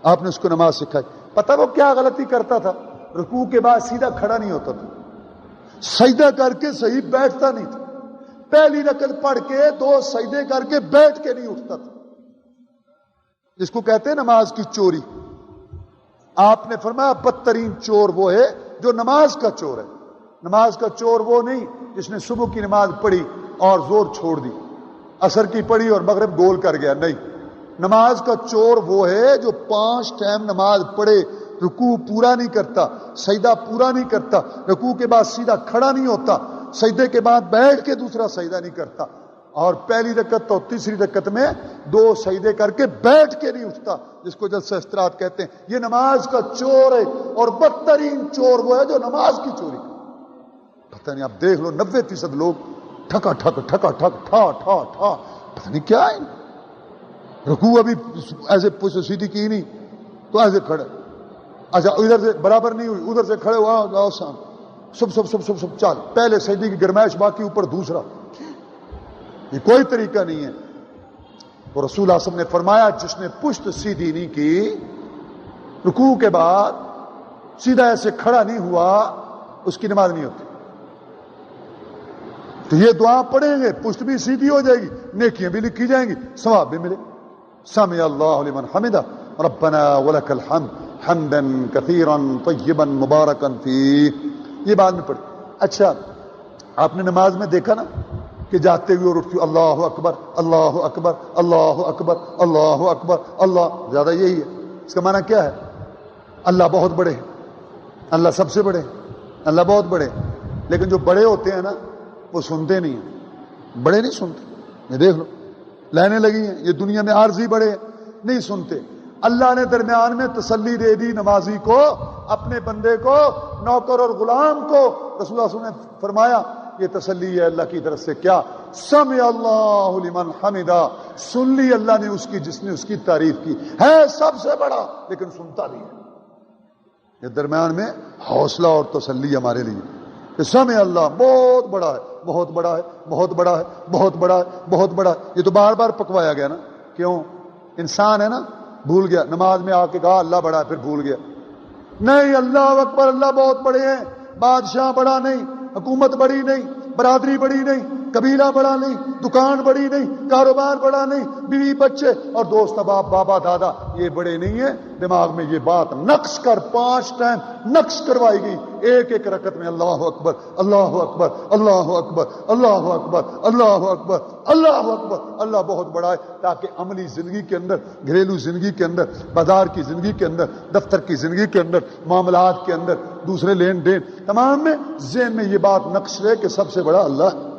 آپ نے اس کو نماز سکھائی. پتہ وہ کیا غلطی کرتا تھا؟ رکوع کے بعد سیدھا کھڑا نہیں ہوتا تھا، سجدہ کر کے صحیح بیٹھتا نہیں تھا، پہلی رکعت پڑھ کے 2 سجدے کر کے بیٹھ کے نہیں اٹھتا تھا، جس کو کہتے ہیں نماز کی چوری۔ آپ نے فرمایا بدترین چور وہ ہے جو نماز کا چور ہے۔ نماز کا چور وہ نہیں جس نے صبح کی نماز پڑھی اور زور چھوڑ دی، عصر کی پڑھی اور مغرب گول کر گیا، نہیں۔ نماز کا چور وہ ہے جو 5 ٹائم نماز پڑھے، رکوع پورا نہیں کرتا، سجدہ پورا نہیں کرتا، رکوع کے بعد سیدھا کھڑا نہیں ہوتا، سجدے کے بعد بیٹھ کے دوسرا سجدہ نہیں کرتا، اور پہلی رکعت اور تیسری رکعت میں 2 سجدے کر کے بیٹھ کے نہیں اٹھتا، جس کو جلسہ استراحت کہتے ہیں۔ یہ نماز کا چور ہے، اور بدترین چور وہ ہے جو نماز کی چوری کرتا۔ پتہ نہیں، آپ دیکھ لو 90% لوگ ٹھکا ٹھک ٹھکا ٹھک ٹھا ٹھا ٹھا، پتہ نہیں کیا ہے۔ رکوع ابھی ایسے سیدھی کی نہیں تو ایسے کھڑے، اچھا ادھر سے برابر نہیں ہوئی، ادھر سے کھڑے ہوا سب چال، پہلے سجدے کی گرمائش باقی اوپر دوسرا، یہ کوئی طریقہ نہیں ہے۔ تو رسول اللہ صلی اللہ علیہ وسلم نے فرمایا جس نے پشت سیدھی نہیں کی، رکوع کے بعد سیدھا ایسے کھڑا نہیں ہوا، اس کی نماز نہیں ہوتی۔ تو یہ دعا پڑھیں گے، پشت بھی سیدھی ہو جائے گی، نیکیاں بھی لکھی جائیں گی، ثواب بھی ملے۔ سمع اللہ لمن حمدہ ربنا ولک الحمد حمدا کثیرا طیبا مبارکا فیہ، یہ بعد میں پڑھی۔ اچھا، آپ نے نماز میں دیکھا نا کہ جاتے ہوئے اور اٹھتے ہوئے اللہ اکبر اللہ اکبر اللہ اکبر اللہ اکبر اللہ، زیادہ یہی ہے۔ اس کا معنی کیا ہے؟ اللہ بہت بڑے ہیں، اللہ سب سے بڑے ہیں، اللہ بہت بڑے ہیں۔ لیکن جو بڑے ہوتے ہیں نا وہ سنتے نہیں ہیں، بڑے نہیں سنتے۔ یہ دیکھ لو لائنیں لگی ہیں، یہ دنیا میں عارضی بڑے ہیں، نہیں سنتے۔ اللہ نے درمیان میں تسلی دے دی نمازی کو، اپنے بندے کو، نوکر اور غلام کو۔ رسول اللہ صلی اللہ علیہ وسلم نے فرمایا یہ تسلی ہے اللہ کی طرف سے، کیا؟ سمع اللہ لمن حمدہ، سن لی اللہ نے اس کی جس نے اس کی تعریف کی، ہے سب سے بڑا لیکن سنتا نہیں ہے۔ یہ درمیان میں حوصلہ اور تسلی ہمارے لیے کہ سمع اللہ بہت بڑا ہے، بہت بڑا ہے، بہت بڑا ہے، بہت بڑا ہے، بہت بڑا ہے۔ یہ تو بار بار پکوایا گیا نا، کیوں؟ انسان ہے نا، بھول گیا، نماز میں آ کے کہا اللہ بڑا ہے، پھر بھول گیا۔ نہیں، اللہ اکبر، اللہ بہت بڑے ہیں، بادشاہ بڑا نہیں، حکومت بڑی نہیں، برادری بڑی نہیں، قبیلہ بڑا نہیں، دکان بڑی نہیں، کاروبار بڑا نہیں، بیوی بچے اور دوست احباب بابا دادا یہ بڑے نہیں ہیں۔ دماغ میں یہ بات نقش کر، 5 ٹائم نقش کروائی گئی، ایک ایک رکعت میں اللہ اکبر اللہ اکبر اللہ اکبر اللہ اکبر اللہ اکبر اللہ اکبر، اللہ بہت بڑا ہے، تاکہ عملی زندگی کے اندر، گھریلو زندگی کے اندر، بازار کی زندگی کے اندر، دفتر کی زندگی کے اندر، معاملات کے اندر، دوسرے لین دین تمام میں ذہن میں یہ بات نقش رہے کہ سب سے بڑا اللہ ہے،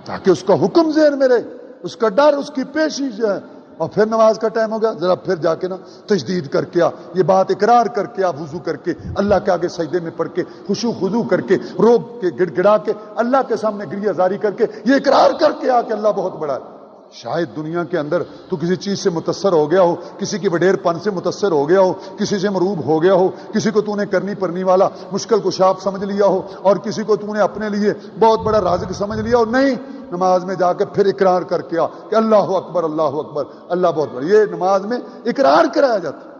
تاکہ اس کا حکم ذہن میں رہے، اس کا ڈر، اس کی پیشی جو ہے۔ اور پھر نماز کا ٹائم ہو گیا، ذرا پھر جا کے نا تجدید کر کے آ، یہ بات اقرار کر کے آ، وضو کر کے اللہ کے آگے سجدے میں پڑھ کے خشوع خضوع کر کے رو کے گڑ گڑا کے اللہ کے سامنے گریہ زاری کر کے یہ اقرار کر کے آ کہ اللہ بہت بڑا ہے۔ شاید دنیا کے اندر تو کسی چیز سے متاثر ہو گیا ہو، کسی کی وڈیر پن سے متاثر ہو گیا ہو، کسی سے مروب ہو گیا ہو، کسی کو تو نے کرنی پرنی والا مشکل کشاف سمجھ لیا ہو، اور کسی کو تو نے اپنے لیے بہت بڑا رازق سمجھ لیا ہو۔ نہیں، نماز میں جا کے پھر اقرار کر کے آ کہ اللہ اکبر اللہ اکبر اللہ بہت بڑا، یہ نماز میں اقرار کرایا جاتا ہے۔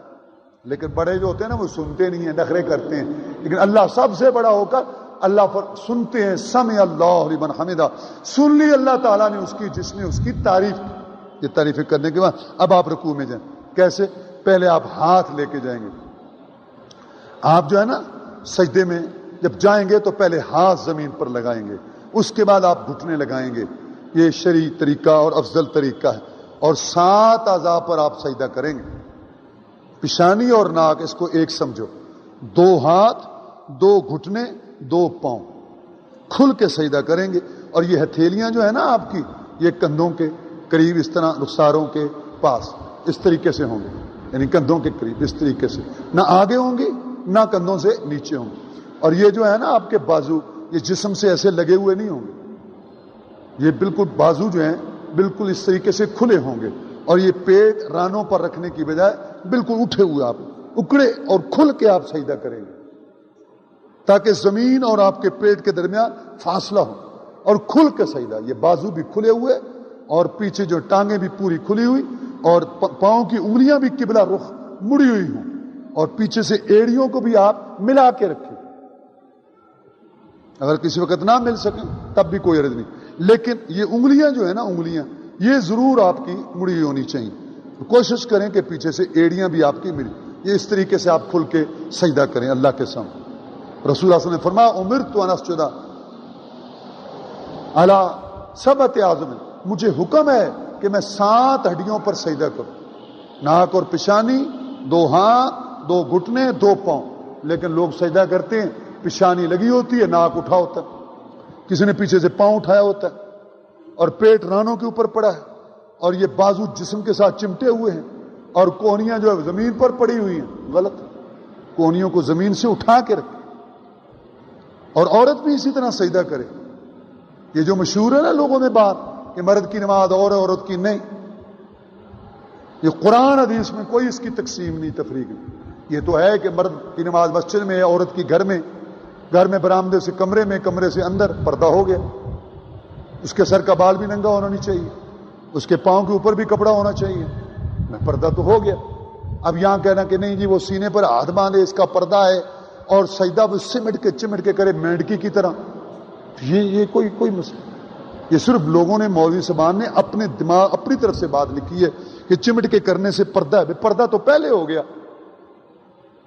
لیکن بڑے جو ہوتے ہیں نا وہ سنتے نہیں ہیں، نخرے کرتے ہیں، لیکن اللہ سب سے بڑا ہو کر اللہ پر سنتے ہیں۔ سمع اللہ لمن حمدہ، سن لی اللہ تعالیٰ نے اس کی جس نے اس کی تعریف کی۔ یہ تعریفیں کرنے کے بعد اب آپ رکوع میں جائیں، کیسے؟ پہلے آپ ہاتھ لے کے جائیں گے، آپ جو ہے نا سجدے میں جب جائیں گے تو پہلے ہاتھ زمین پر لگائیں گے، اس کے بعد آپ گھٹنے لگائیں گے، یہ شرعی طریقہ اور افضل طریقہ ہے، اور 7 اعضاء پر آپ سجدہ کریں گے، پیشانی اور ناک، اس کو ایک سمجھو، 2 ہاتھ، 2 گھٹنے، 2 پاؤں کھل کے سجدہ کریں گے، اور یہ ہتھیلیاں جو ہے نا آپ کی، یہ کندھوں کے قریب اس طرح رخساروں کے پاس اس طریقے سے ہوں گے، یعنی کندھوں کے قریب اس طریقے سے، نہ آگے ہوں گی نہ کندھوں سے نیچے ہوں گے، اور یہ جو ہے نا آپ کے بازو یہ جسم سے ایسے لگے ہوئے نہیں ہوں گے، یہ بالکل بازو جو ہیں بالکل اس طریقے سے کھلے ہوں گے، اور یہ پیٹ رانوں پر رکھنے کی بجائے بالکل اٹھے ہوئے آپ اکڑے اور کھل کے آپ سجدہ کریں گے، تاکہ زمین اور آپ کے پیٹ کے درمیان فاصلہ ہو، اور کھل کے سجدہ، یہ بازو بھی کھلے ہوئے اور پیچھے جو ٹانگیں بھی پوری کھلی ہوئی، اور پاؤں کی انگلیاں بھی قبلہ رخ مڑی ہوئی ہوں، اور پیچھے سے ایڑیوں کو بھی آپ ملا کے رکھیں. اگر کسی وقت نہ مل سکیں تب بھی کوئی عرض نہیں، لیکن یہ انگلیاں جو ہیں نا، انگلیاں یہ ضرور آپ کی مڑی ہوئی ہونی چاہیے. کوشش کریں کہ پیچھے سے ایڑیاں بھی آپ کی ملی، یہ اس طریقے سے آپ کھل کے سجدہ کریں اللہ کے سامنے. رسول اللہ صلی اللہ علیہ وسلم نے فرمایا امرت ان اسجد علی سبعۃ اعظم، مجھے حکم ہے کہ میں 7 ہڈیوں پر سجدہ کروں، ناک اور پیشانی، 2 ہاتھ، 2 گھٹنے، 2 پاؤں. لیکن لوگ سجدہ کرتے ہیں پیشانی لگی ہوتی ہے، ناک اٹھا ہوتا ہے، کسی نے پیچھے سے پاؤں اٹھایا ہوتا ہے، اور پیٹ رانوں کے اوپر پڑا ہے، اور یہ بازو جسم کے ساتھ چمٹے ہوئے ہیں، اور کونیاں جو ہے زمین پر پڑی ہوئی ہیں. غلط، کونیوں کو زمین سے اٹھا کے رکھیں. اور عورت بھی اسی طرح سجدہ کرے. یہ جو مشہور ہے نا لوگوں میں بات کہ مرد کی نماز اور ہے عورت کی نہیں، یہ قرآن حدیث میں کوئی اس کی تقسیم نہیں، تفریق نہیں. یہ تو ہے کہ مرد کی نماز مسجد میں ہے، عورت کی گھر میں برآمدے سے کمرے میں، کمرے سے اندر، پردہ ہو گیا. اس کے سر کا بال بھی ننگا ہونا نہیں چاہیے، اس کے پاؤں کے اوپر بھی کپڑا ہونا چاہیے، پردہ تو ہو گیا. اب یہاں کہنا کہ نہیں جی وہ سینے پر ہاتھ باندھے اس کا پردہ ہے اور سجدہ وہ سمٹ کے چمٹ کے کرے مینڈکی کی طرح، یہ کوئی مسئلہ. یہ صرف لوگوں نے، مولوی صاحبان نے اپنے دماغ اپنی طرف سے بات لکھی ہے کہ چمٹ کے کرنے سے پردہ ہے. پردہ تو پہلے ہو گیا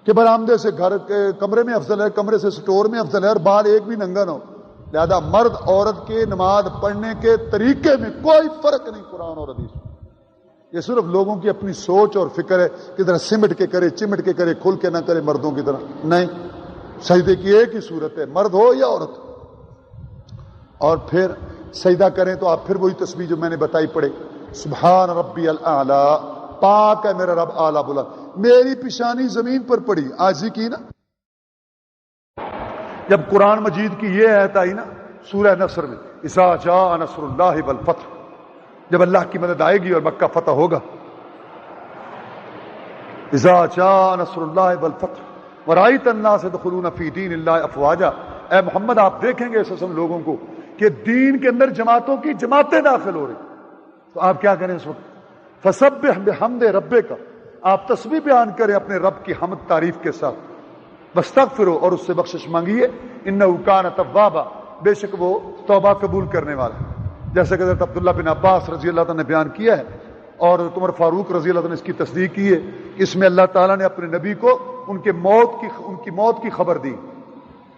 کہ برآمدے سے گھر کے کمرے میں افضل ہے، کمرے سے سٹور میں افضل ہے، اور بال ایک بھی ننگا نہ ہو. لہذا مرد عورت کے نماز پڑھنے کے طریقے میں کوئی فرق نہیں قرآن اور حدیث میں. یہ صرف لوگوں کی اپنی سوچ اور فکر ہے کہ ذرا سمٹ کے کرے، چمٹ کے کرے، کھل کے نہ کرے مردوں کی طرح. نہیں، سجدے کی ایک ہی صورت ہے، مرد ہو یا عورت. اور پھر سجدہ کریں تو آپ پھر وہی تسبیح جو میں نے بتائی پڑھے، سبحان ربی الاعلی، پاک ہے میرا رب اعلیٰ بلند. میری پیشانی زمین پر پڑی، عاجزی کی نا. جب قرآن مجید کی یہ آیت آئی نا سورہ نصر میں، اذا جاء نصر اللہ والفتح، جب اللہ کی مدد آئے گی اور مکہ فتح ہوگا، اذا جاء نصر اللہ والفتح ورأیت الناس يدخلون فی دین اللہ افواجا، اے محمد آپ دیکھیں گے اس قسم لوگوں کو کہ دین کے اندر جماعتوں کی جماعتیں داخل ہو رہی، تو آپ کیا کریں اس وقت؟ فسبح بحمد ربک، آپ تسبیح بیان کریں اپنے رب کی حمد تعریف کے ساتھ، واستغفروا، اور اس سے بخشش مانگیے، انہ کان توابا، بے شک وہ توبہ قبول کرنے والا ہے. جیسا کہ حضرت عبداللہ بن عباس رضی اللہ تعالیٰ نے بیان کیا ہے اور عمر فاروق رضی اللہ تعالیٰ نے اس کی تصدیق کی ہے. اس میں اللہ تعالیٰ نے اپنے نبی کو ان کی موت کی خبر دی.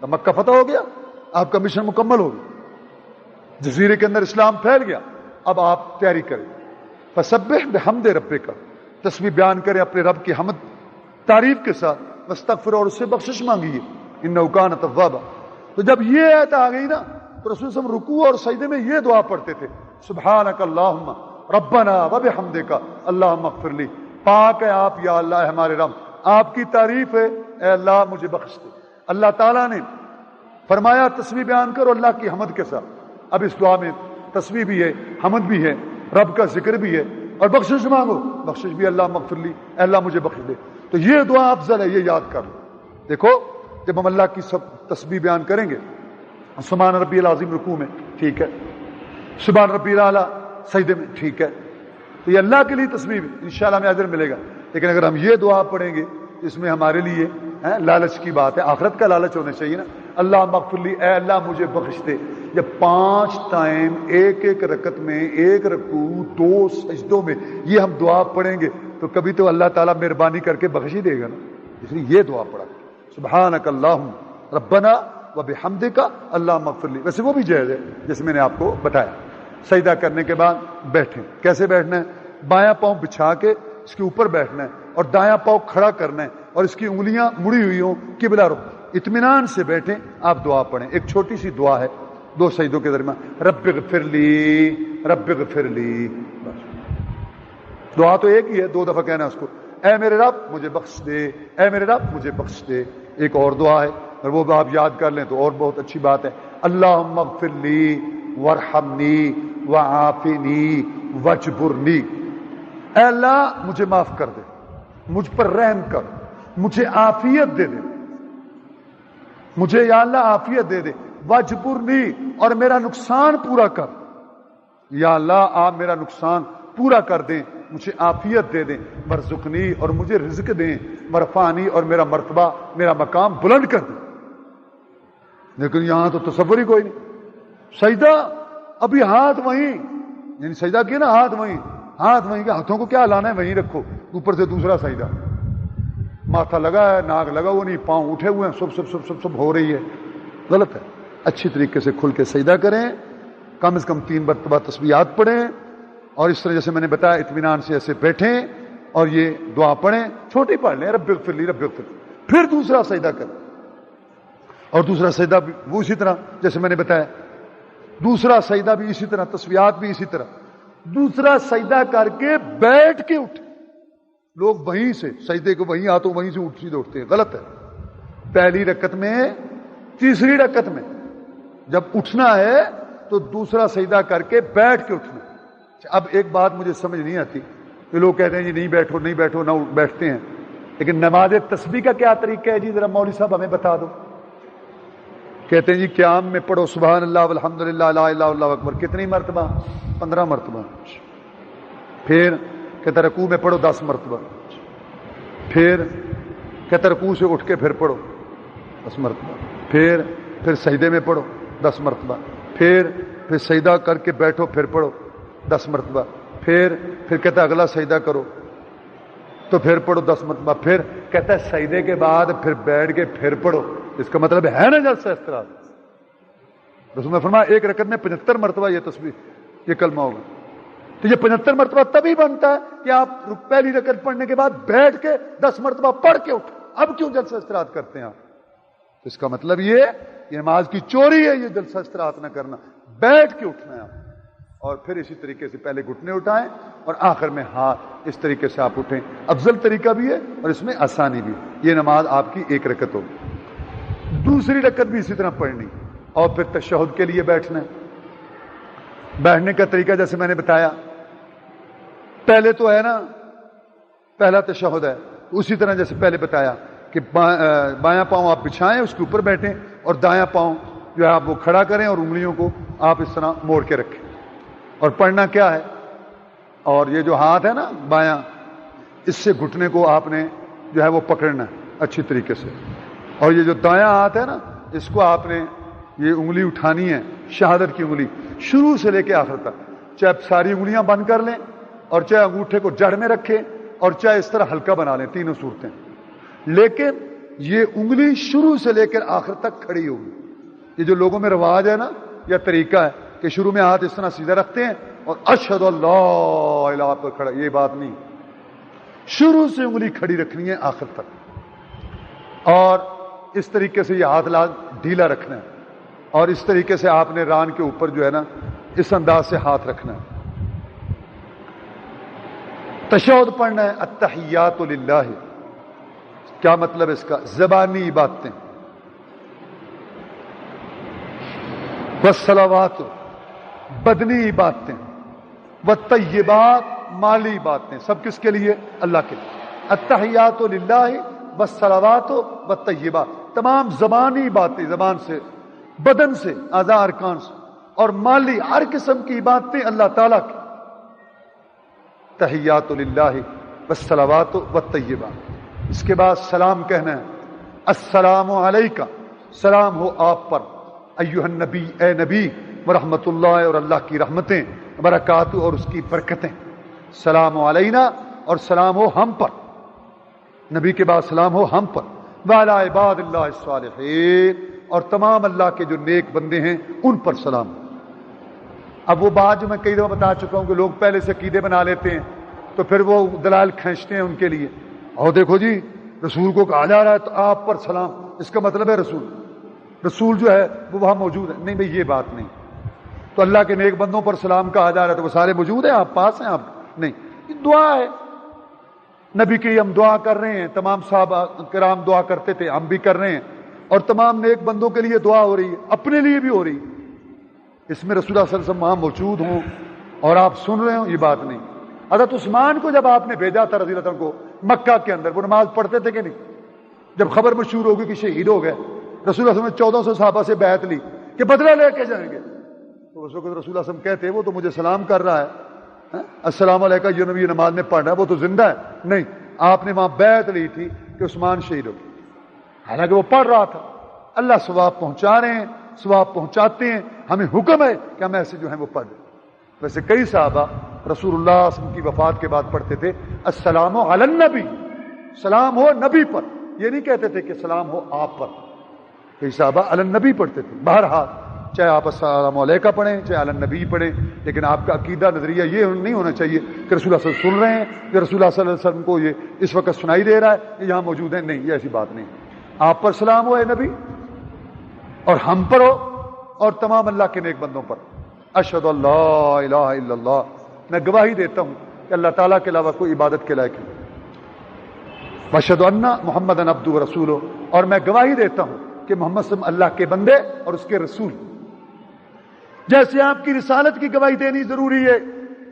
مکہ فتح ہو گیا، آپ کا مشن مکمل ہو گیا، جزیرے کے اندر اسلام پھیل گیا. اب آپ تیاری کریں، فسبح بحمد ربک، تسبیح بیان کریں اپنے رب کی حمد تعریف کے ساتھ، واستغفر، اور اس سے بخشش مانگیے، انہ کان توابا. تو جب یہ آیت آ گئی نا تو رسول صلی اللہ علیہ وسلم رکوع اور سجدے میں یہ دعا پڑھتے تھے، سبحانک اللہم ربنا وبحمدک اللہم اغفر لی، پاک ہے آپ یا اللہ ہے ہمارے رب، آپ کی تعریف ہے اے اللہ مجھے بخش دے. اللہ تعالیٰ نے فرمایا تسبیح بیان کرو اللہ کی حمد کے ساتھ. اب اس دعا میں تسبیح بھی ہے، حمد بھی ہے، رب کا ذکر بھی ہے، اور بخشش مانگو، بخشش بھی اللہ مغفر لی، اے اللہ مجھے بخش دے. تو یہ دعا افضل ہے، یہ یاد کر لو. دیکھو جب ہم اللہ کی سب تسبیح بیان کریں گے، سبحان ربی العظیم رکوع میں ٹھیک ہے، سبحان ربی الاعلیٰ سجدے میں ٹھیک ہے، تو یہ اللہ کے لیے تسبیح انشاءاللہ ہمیں اجر ملے گا. لیکن اگر ہم یہ دعا پڑھیں گے اس میں ہمارے لیے لالچ کی بات ہے، آخرت کا لالچ ہونا چاہیے نا. اللہ مغفر لی، اے اللہ مجھے بخش دے. جب 5 ٹائم ایک رکعت میں، ایک رکوع 2 سجدوں میں یہ ہم دعا پڑھیں گے تو کبھی تو اللہ تعالیٰ مہربانی کر کے بخش ہی دے گا نا. اس لیے یہ دعا پڑھا، سبحانک اللہم ربنا وبحمدک اللہم اغفر لی. ویسے وہ بھی جائز ہے جیسے میں نے آپ کو بتایا. سجدہ کرنے کے بعد بیٹھیں. کیسے بیٹھنا ہے؟ بایاں پاؤں بچھا کے اس کے اوپر بیٹھنا ہے اور دایاں پاؤں کھڑا کرنا ہے اور اس کی انگلیاں مڑی ہوئی ہوں قبلہ رخ. اطمینان سے بیٹھیں، آپ دعا پڑھیں. ایک چھوٹی سی دعا ہے 2 سجدوں کے درمیان، رب اغفر لی رب اغفر لی. بس دعا تو ایک ہی ہے، 2 دفعہ کہنا ہے اس کو، اے میرے رب مجھے بخش دے، اے میرے رب مجھے بخش دے. ایک اور دعا ہے اور وہ آپ یاد کر لیں تو اور بہت اچھی بات ہے، اللہم اغفر لی وارحمنی وعافنی واجبرنی. اے اللہ مجھے معاف کر دے، مجھ پر رحم کر، مجھے عافیت دے دے، مجھے یا اللہ عافیت دے دے. واجبرنی، اور میرا نقصان پورا کر، یا اللہ آپ میرا نقصان پورا کر دیں. مجھے عافیت دے دیں، ورزقنی اور مجھے رزق دیں، ورفانی اور میرا مرتبہ میرا مقام بلند کر دیں۔ لیکن یہاں تو تصور ہی کوئی نہیں، سجدہ ابھی ہاتھ وہیں، یعنی سجدہ کیا نا ہاتھ وہیں کہ ہاتھوں کو کیا لانا ہے وہیں رکھو، اوپر سے دوسرا سجدہ، ماتھا لگا ہے ناک لگا ہوا نہیں، پاؤں اٹھے ہوئے ہیں، سب ہو رہی ہے، غلط ہے۔ اچھی طریقے سے کھل کے سجدہ کریں، کم از کم 3 مرتبہ تسبیحات پڑھیں، اور اس طرح جیسے میں نے بتایا اطمینان سے ایسے بیٹھیں اور یہ دعا پڑھیں، چھوٹی پڑھ لیں رب اغفر لی رب اغفر لی، پھر دوسرا سجدہ کریں، اور دوسرا سجدہ بھی وہ اسی طرح جیسے میں نے بتایا، دوسرا سجدہ بھی اسی طرح، تسبیحات بھی اسی طرح، دوسرا سجدہ کر کے بیٹھ کے اٹھیں۔ لوگ وہیں سے سجدے کو وہیں آتے وہیں سے اٹھتے ہیں، غلط ہے۔ پہلی رکعت میں تیسری رکعت میں جب اٹھنا ہے تو دوسرا سجدہ کر کے بیٹھ کے اٹھنا۔ اب ایک بات مجھے سمجھ نہیں آتی کہ لوگ کہتے ہیں جی نہیں بیٹھو نہ بیٹھتے ہیں، لیکن نماز تسبیح کا کیا طریقہ ہے جی؟ ذرا مولوی صاحب ہمیں بتا دو۔ کہتے ہیں جی قیام میں پڑھو سبحان اللہ والحمدللہ لا الہ الا اللہ اکبر، کتنی مرتبہ؟ 15 مرتبہ۔ پھر کہتا رکوع میں پڑھو 10 مرتبہ، پھر کہتا رکوع سے اٹھ کے پھر پڑھو 10 مرتبہ، پھر سجدے میں پڑھو 10 مرتبہ، پھر سجدہ کر کے بیٹھو پھر پڑھو 10 مرتبہ، پھر کہتا اگلا سجدہ کرو تو پھر پڑھو 10 مرتبہ، پھر کہتا ہے سجدے کے بعد پھر بیٹھ کے پھر پڑھو۔ اس کا مطلب ہے نا جلسہ استراحت۔ رسول نے فرمایا ایک رکعت میں 75 مرتبہ یہ تسبیح یہ کلمہ ہوگا، تو یہ 75 مرتبہ تبھی بنتا ہے کہ آپ پہلی رکعت پڑھنے کے بعد بیٹھ کے 10 مرتبہ پڑھ کے اٹھو۔ اب کیوں جلسہ استراحت کرتے ہیں آپ؟ تو اس کا مطلب یہ نماز کی چوری ہے، یہ جلسہ استراحت نہ کرنا، بیٹھ کے اٹھنا ہے آپ، اور پھر اسی طریقے سے پہلے گھٹنے اٹھائیں اور آخر میں ہاتھ، اس طریقے سے آپ اٹھیں۔ افضل طریقہ بھی ہے اور اس میں آسانی بھی۔ یہ نماز آپ کی ایک رکعت ہوگی، دوسری رکعت بھی اسی طرح پڑھنی، اور پھر تشہد کے لیے بیٹھنا ہے۔ بیٹھنے کا طریقہ جیسے میں نے بتایا، پہلے تو ہے نا پہلا تشہد ہے، اسی طرح جیسے پہلے بتایا کہ بایاں پاؤں آپ بچھائیں اس کے اوپر بیٹھیں، اور دایاں پاؤں جو ہے آپ وہ کھڑا کریں اور انگلیوں کو آپ اس طرح موڑ کے رکھیں، اور پڑھنا کیا ہے، اور یہ جو ہاتھ ہے نا بایاں، اس سے گھٹنے کو آپ نے جو ہے وہ پکڑنا ہے اچھی طریقے سے، اور یہ جو دایاں ہاتھ ہے نا اس کو آپ نے یہ انگلی اٹھانی ہے، شہادت کی انگلی، شروع سے لے کے آخر تک، چاہے ساری انگلیاں بند کر لیں اور چاہے انگوٹھے کو جڑ میں رکھیں اور چاہے اس طرح ہلکا بنا لیں، تینوں صورتیں، لیکن یہ انگلی شروع سے لے کر آخر تک کھڑی ہوگی۔ یہ جو لوگوں میں رواج ہے نا یا طریقہ ہے کہ شروع میں ہاتھ اس طرح سیدھا رکھتے ہیں اور اشہد اللہ الہ پر کھڑا، یہ بات نہیں، شروع سے انگلی کھڑی رکھنی ہے آخر تک، اور اس طریقے سے یہ ہاتھ ڈھیلا رکھنا ہے، اور اس طریقے سے آپ نے ران کے اوپر جو ہے نا اس انداز سے ہاتھ رکھنا ہے۔ تشہد پڑھنا ہے التحیات للہ، کیا مطلب اس کا؟ زبانی باتیں، والصلوات بدنی باتیں، والطیبات مالی باتیں، سب کس کے لیے؟ اللہ کے لیے۔ التحیات للہ والصلوات والطیبات، تمام زبانی باتیں، زبان سے، بدن سے، اعضاء ارکان سے، اور مالی ہر قسم کی باتیں اللہ تعالیٰ کی۔ تحیات للہ والصلوات والطیبات۔ اس کے بعد سلام کہنا ہے، السلام علیکہ، سلام ہو آپ پر، ایھا النبی، اے نبی، ورحمۃ اللہ، اور اللہ کی رحمتیں، برکاتہ، اور اس کی برکتیں، سلام علینا، اور سلام ہو ہم پر، نبی کے بعد سلام ہو ہم پر، وعلی عباد اللہ الصالحین، اور تمام اللہ کے جو نیک بندے ہیں ان پر سلام۔ اب وہ بات جو میں کئی دفعہ بتا چکا ہوں کہ لوگ پہلے سے عقیدے بنا لیتے ہیں تو پھر وہ دلائل کھینچتے ہیں ان کے لیے، اور دیکھو جی رسول کو کہا جا رہا ہے تو آپ پر سلام، اس کا مطلب ہے رسول جو ہے وہ وہاں موجود ہے۔ نہیں بھئی، یہ بات نہیں۔ تو اللہ کے نیک بندوں پر سلام کہا جا رہا ہے تو وہ سارے موجود ہیں، آپ پاس ہیں؟ آپ نہیں، یہ دعا ہے نبی کی، ہم دعا کر رہے ہیں، تمام صحابہ کرام دعا کرتے تھے، ہم بھی کر رہے ہیں، اور تمام نیک بندوں کے لیے دعا ہو رہی ہے، اپنے لیے بھی ہو رہی ہے۔ اس میں رسول اللہ صلی اللہ علیہ وسلم وہاں موجود ہوں اور آپ سن رہے ہوں، یہ بات نہیں۔ حضرت عثمان کو جب آپ نے بھیجا تھا رضی اللہ عنہ کو مکہ کے اندر، وہ نماز پڑھتے تھے کہ نہیں؟ جب خبر مشہور ہوگی کہ شہید ہو گئے، رسول اللہ صلی اللہ علیہ وسلم نے 1400 صحابہ سے بیعت لی کہ بدلہ لے کے جائیں گے، تو اس وقت رسول اللہ صلی اللہ علیہ وسلم کہتے وہ تو مجھے سلام کر رہا ہے، السلام علیکم یہ نبی نماز میں پڑھ رہا ہے وہ تو زندہ ہے؟ نہیں، آپ نے وہاں بیعت لی تھی کہ عثمان شہید ہو گئے، حالانکہ وہ پڑھ رہا تھا۔ اللہ ثواب پہنچا رہے ہیں، ثواب پہنچاتے ہیں، ہمیں حکم ہے کہ ہم ایسے جو ہیں وہ پڑھ لیں۔ ویسے کئی صحابہ رسول اللہ صلی اللہ علیہ وسلم کی وفات کے بعد پڑھتے تھے السلام علی النبی، سلام ہو نبی پر، یہ نہیں کہتے تھے کہ سلام ہو آپ پر۔ کئی صحابہ علی النبی پڑھتے تھے۔ بہرحال چاہے آپ السلام علیکم پڑھیں چاہے علی النبی پڑھیں، لیکن آپ کا عقیدہ نظریہ یہ نہیں ہونا چاہیے کہ رسول اللہ صلی اللہ علیہ وسلم سن رہے ہیں یا رسول اللہ صلی اللہ علیہ وسلم کو یہ اس وقت سنائی دے رہا ہے کہ یہاں موجود ہیں۔ نہیں، یہ ایسی بات نہیں۔ آپ پر سلام ہو اے نبی، اور ہم پر ہو، اور تمام اللہ کے نیک بندوں پر۔ اشہد ان لا الہ الا اللہ، میں گواہی دیتا ہوں کہ اللہ تعالیٰ کے علاوہ کوئی عبادت کے لائق نہیں۔ واشہد ان محمدًا عبدہ ورسولہ، اور میں گواہی دیتا ہوں کہ محمد صلی اللہ علیہ وسلم اللہ کے بندے اور اس کے رسول۔ جیسے آپ کی رسالت کی گواہی دینی ضروری ہے،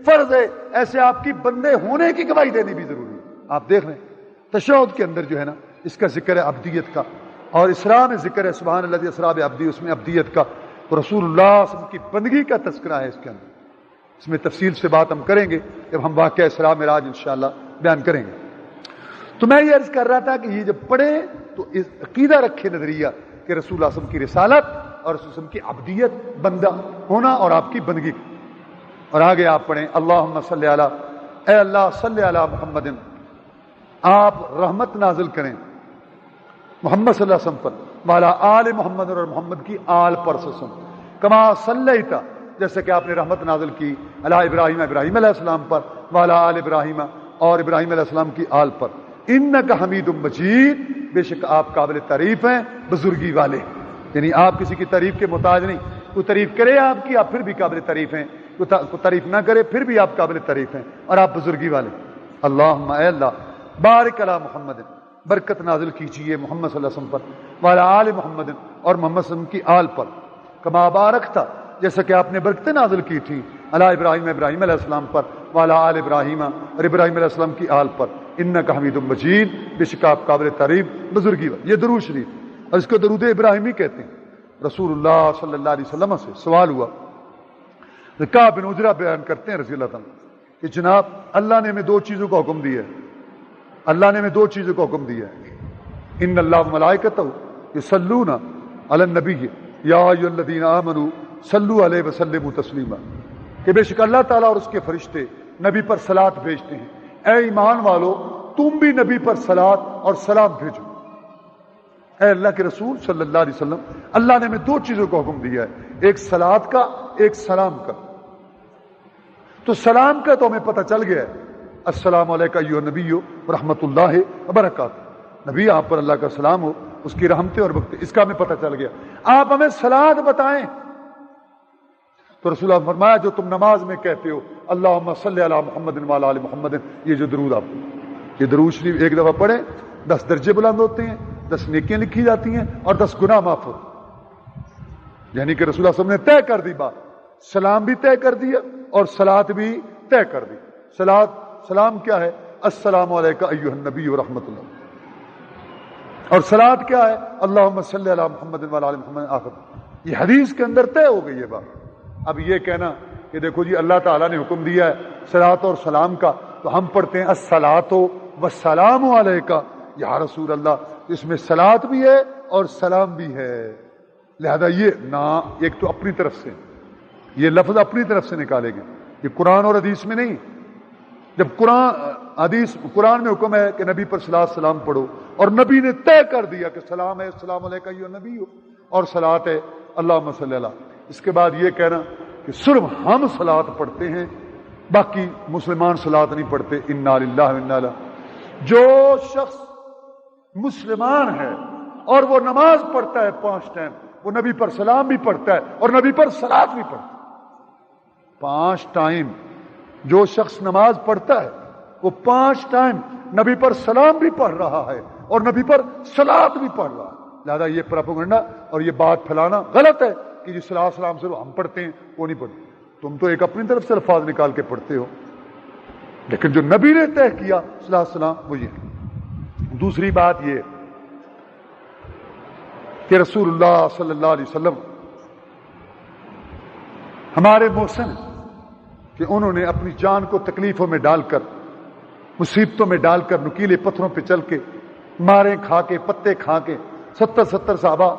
فرض ہے، ایسے آپ کی بندے ہونے کی گواہی دینی بھی ضروری ہے۔ آپ دیکھ رہے ہیں تشہد کے اندر جو ہے نا اس کا ذکر ہے عبدیت کا، اور اسراء میں ذکر ہے سبحان الذی اسریٰ بعبدہ، اس میں عبدیت کا، رسول اللہ صلی اللہ علیہ وسلم کی بندگی کا تذکرہ ہے اس کے اندر۔ اس میں تفصیل سے بات ہم کریں گے جب ہم واقعہ اسراء معراج انشاءاللہ بیان کریں گے۔ تو میں یہ عرض کر رہا تھا کہ یہ جب پڑھیں تو عقیدہ رکھے نظریہ کہ رسول اللہ صلی اللہ علیہ وسلم کی رسالت اور رسول اللہ علیہ وسلم کی عبدیت، بندہ ہونا اور آپ کی بندگی۔ اور آگے آپ پڑھیں اللہم صلی علی، اے اللہ صلی علی محمد، آپ رحمت نازل کریں محمد صلی اللہ علیہ وسلم پر، والا آل محمد، اور محمد کی آل پر سسن، کما صلیت، جیسے کہ آپ نے رحمت نازل کی علی ابراہیم، ابراہیم علیہ السلام پر، والا آل ابراہیم، اور ابراہیم علیہ السلام کی آل پر، انک حمید مجید، بے شک آپ قابل تعریف ہیں بزرگی والے، یعنی آپ کسی کی تعریف کے محتاج نہیں، کوئی تعریف کرے آپ کی آپ پھر بھی قابل تعریف ہیں، کوئی تعریف نہ کرے پھر بھی آپ قابل تعریف ہیں، اور آپ بزرگی والے۔ اللہم، اے اللہ، بارک علی محمد، برکت نازل کیجیے محمد صلی اللہ علیہ وسلم پر، وعلی آل محمد، اور محمد صلی اللہ علیہ وسلم کی آل پر، کما بارکتا، جیسا کہ آپ نے برکتیں نازل کی تھیں علی ابراہیم، ابراہیم علیہ السلام پر، وعلی آل ابراہیم، اور ابراہیم علیہ السلام کی آل پر، انک حمید مجید، بے شک آپ قابل تعریف بزرگی والے۔ یہ درود شریف، اور اس کو درود ابراہیمی کہتے ہیں۔ رسول اللہ صلی اللہ علیہ وسلم سے سوال ہوا، کعب بن عجرہ بیان کرتے ہیں رضی اللہ عنہ کہ جناب اللہ نے ہمیں دو چیزوں کا حکم دیا ہے، اللہ نے ہمیں دو چیزوں کا حکم دیا ہے، ان اللہ وملائکتہ یصلون علی النبی یا ایھا الذین آمنوا صلوا علیہ وسلموا تسلیما، کہ بے شک اللہ تعالیٰ اور اس کے فرشتے نبی پر صلوات بھیجتے ہیں، اے ایمان والو تم بھی نبی پر صلوات اور سلام بھیجو۔ اے اللہ کے رسول صلی اللہ علیہ وسلم، اللہ نے ہمیں دو چیزوں کا حکم دیا ہے، ایک صلوات کا، ایک سلام کا۔ تو سلام کا تو ہمیں پتہ چل گیا ہے، السلام علیکم ایھا النبی ورحمۃ اللہ وبرکاتہ، نبی آپ پر اللہ کا سلام ہو، اس کی رحمتیں اور برکتیں، اس کا ہمیں پتہ چل گیا۔ آپ ہمیں صلوات بتائیں، تو رسول اللہ نے فرمایا جو تم نماز میں کہتے ہو اللہم صلی علی محمد وعلی آل محمد، یہ جو درود آپ، یہ درود شریف ایک دفعہ پڑھیں 10 درجے بلند ہوتے ہیں، 10 نیکیاں لکھی جاتی ہیں اور 10 گناہ معاف ہوتے ہیں۔ یعنی کہ رسول اللہ صلی اللہ علیہ وسلم نے طے کر دی بات، سلام بھی طے کر دیا اور صلوات بھی طے کر دی۔ سلام کیا ہے؟ السلام علیکم ایھا النبی ورحمۃ اللہ، اور صلوات کیا ہے؟ اللہم صلی علی محمد وعلی آل محمد آخر۔ یہ حدیث کے اندر طے ہو گئی یہ بات۔ اب یہ کہنا کہ دیکھو جی اللہ تعالیٰ نے حکم دیا ہے صلوات اور سلام کا، تو ہم پڑھتے ہیں الصلاۃ والسلام علیک یا رسول اللہ، اس میں صلوات بھی ہے اور سلام بھی ہے، لہذا یہ نہ ایک تو اپنی طرف سے یہ لفظ اپنی طرف سے نکالے گئے، یہ قرآن اور حدیث میں نہیں۔ جب قرآن میں حکم ہے کہ نبی پر صلوات سلام پڑھو، اور نبی نے طے کر دیا کہ سلام ہے السلام علیکم ایھا النبی، اور صلوات ہے اللہم صلی اللہ، اس کے بعد یہ کہنا کہ صرف ہم صلوات پڑھتے ہیں باقی مسلمان صلوات نہیں پڑھتے، انا للہ و انا الیہ۔ جو شخص مسلمان ہے اور وہ نماز پڑھتا ہے 5 ٹائم، وہ نبی پر سلام بھی پڑھتا ہے اور نبی پر صلوات بھی پڑھتا ہے۔ 5 ٹائم جو شخص نماز پڑھتا ہے وہ 5 ٹائم نبی پر سلام بھی پڑھ رہا ہے اور نبی پر صلوات بھی پڑھ رہا ہے۔ لہذا یہ پروپیگنڈا اور یہ بات پھیلانا غلط ہے کہ جی صلوات سلام صرف ہم پڑھتے ہیں وہ نہیں پڑھتے۔ تم تو ایک اپنی طرف سے الفاظ نکال کے پڑھتے ہو، لیکن جو نبی نے طے کیا صلوات سلام وہ یہ۔ دوسری بات یہ کہ رسول اللہ صلی اللہ علیہ وسلم ہمارے محسن، کہ انہوں نے اپنی جان کو تکلیفوں میں ڈال کر، مصیبتوں میں ڈال کر، نکیلے پتھروں پہ چل کے، مارے کھا کے، پتے کھا کے، 70 صحابہ